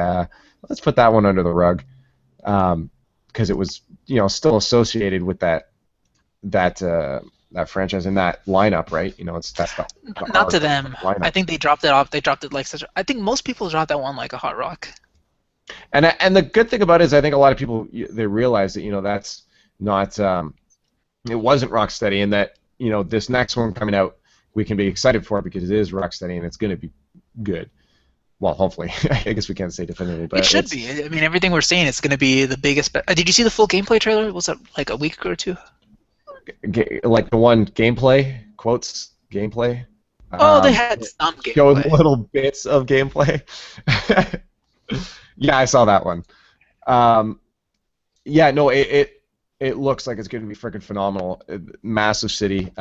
A: let's put that one under the rug, because it was still associated with that franchise and that lineup, right? That's the
D: not to them.
A: Lineup.
D: I think they dropped it off. They dropped it like such. I think most people dropped that one like a hot rock.
A: And the good thing about it is, I think a lot of people, they realize that that's not it wasn't Rocksteady, and that this next one coming out we can be excited for it because it is Rocksteady and it's going to be good. Well, hopefully. I guess we can't say definitively, but
D: it should be. I mean, everything we're saying, it's going to be the biggest. Did you see the full gameplay trailer? Was that like a week or two?
A: Like the one gameplay quotes gameplay.
D: Oh, they had some gameplay.
A: Showed little bits of gameplay. Yeah, I saw that one. Yeah, no, it looks like it's going to be freaking phenomenal. Massive city.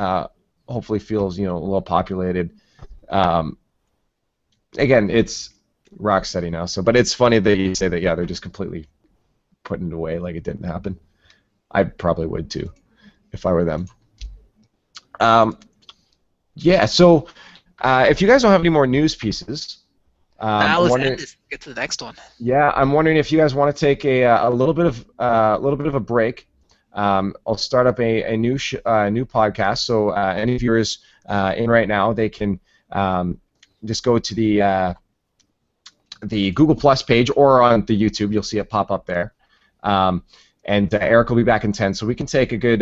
A: Hopefully feels a little populated. Again, it's Rocksteady now. So, but it's funny that you say that. Yeah, they're just completely putting it away like it didn't happen. I probably would too, if I were them. Yeah. So, if you guys don't have any more news pieces,
D: let's get to the next one.
A: Yeah, I'm wondering if you guys want to take a little bit of a break. I'll start up a new podcast. So any viewers in right now, they can just go to the Google Plus page or on the YouTube. You'll see it pop up there. And Eric will be back in 10, so we can take a good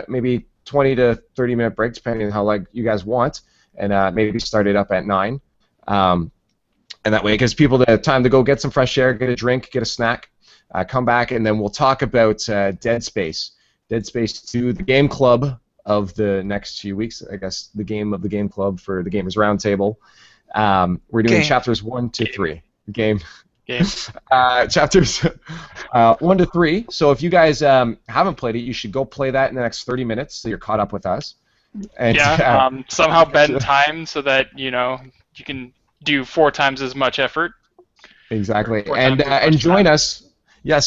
A: maybe 20 to 30 minute break, depending on how you guys want, and maybe start it up at 9. And that way it gives people the time to go get some fresh air, get a drink, get a snack, come back, and then we'll talk about Dead Space. Dead Space 2, the game club of the next few weeks, I guess, the game of the game club for the Gamers Roundtable. We're doing chapters 1 to 3. Chapters 1 to 3. So if you guys haven't played it, you should go play that in the next 30 minutes so you're caught up with us. And,
B: somehow bend time so that you can do 4 times as much effort.
A: Exactly. And join us. Yes,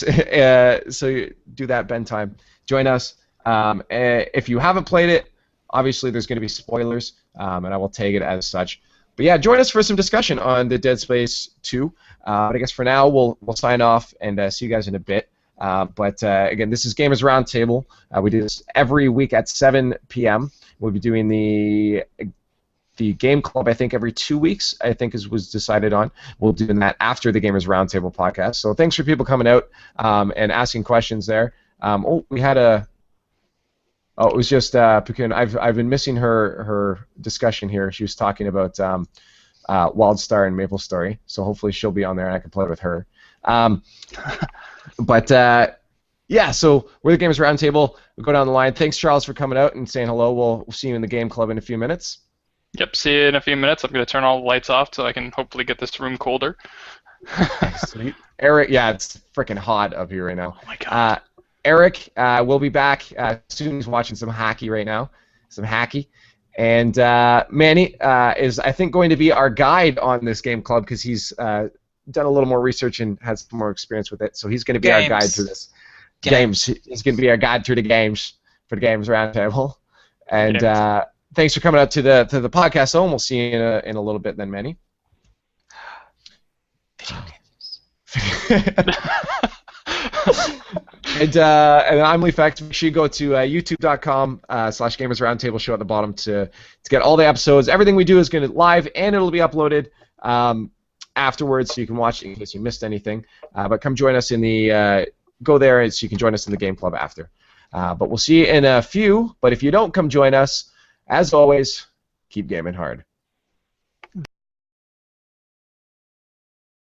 A: so you do that, bend time. Join us. If you haven't played it, obviously there's going to be spoilers, and I will tag it as such. But yeah, join us for some discussion on the Dead Space 2. But I guess for now we'll sign off and see you guys in a bit. But again, this is Gamers Roundtable. We do this every week at 7 p.m. We'll be doing the Game Club, I think, every 2 weeks, I think was decided on. We'll do that after the Gamers Roundtable podcast. So thanks for people coming out and asking questions there. We had a... Oh, it was just Pukun. I've been missing her discussion here. She was talking about WildStar and MapleStory, so hopefully she'll be on there and I can play with her. But yeah, so we're the Gamers Roundtable. We'll go down the line. Thanks, Charles, for coming out and saying hello. We'll see you in the Game Club in a few minutes.
B: Yep, see you in a few minutes. I'm going to turn all the lights off so I can hopefully get this room colder.
A: Sweet. Eric, yeah, it's freaking hot up here right now.
B: Oh my god.
A: Eric will be back soon. He's watching some hockey right now, some hacky. And Manny is, I think, going to be our guide on this game club because he's done a little more research and has more experience with it. So he's going to be our guide through this. Games. He's going to be our guide through the games for the Games Roundtable. And thanks for coming out to the podcast. So we'll see you in a little bit then, Manny. And I'm Lee Fecht. Make sure you go to youtube.com/Gamers Roundtable show at the bottom to get all the episodes. Everything we do is going to live and it'll be uploaded afterwards, so you can watch it in case you missed anything. But come join us in the go there so you can join us in the game club after. But we'll see you in a few. But if you don't come join us, as always, keep gaming hard.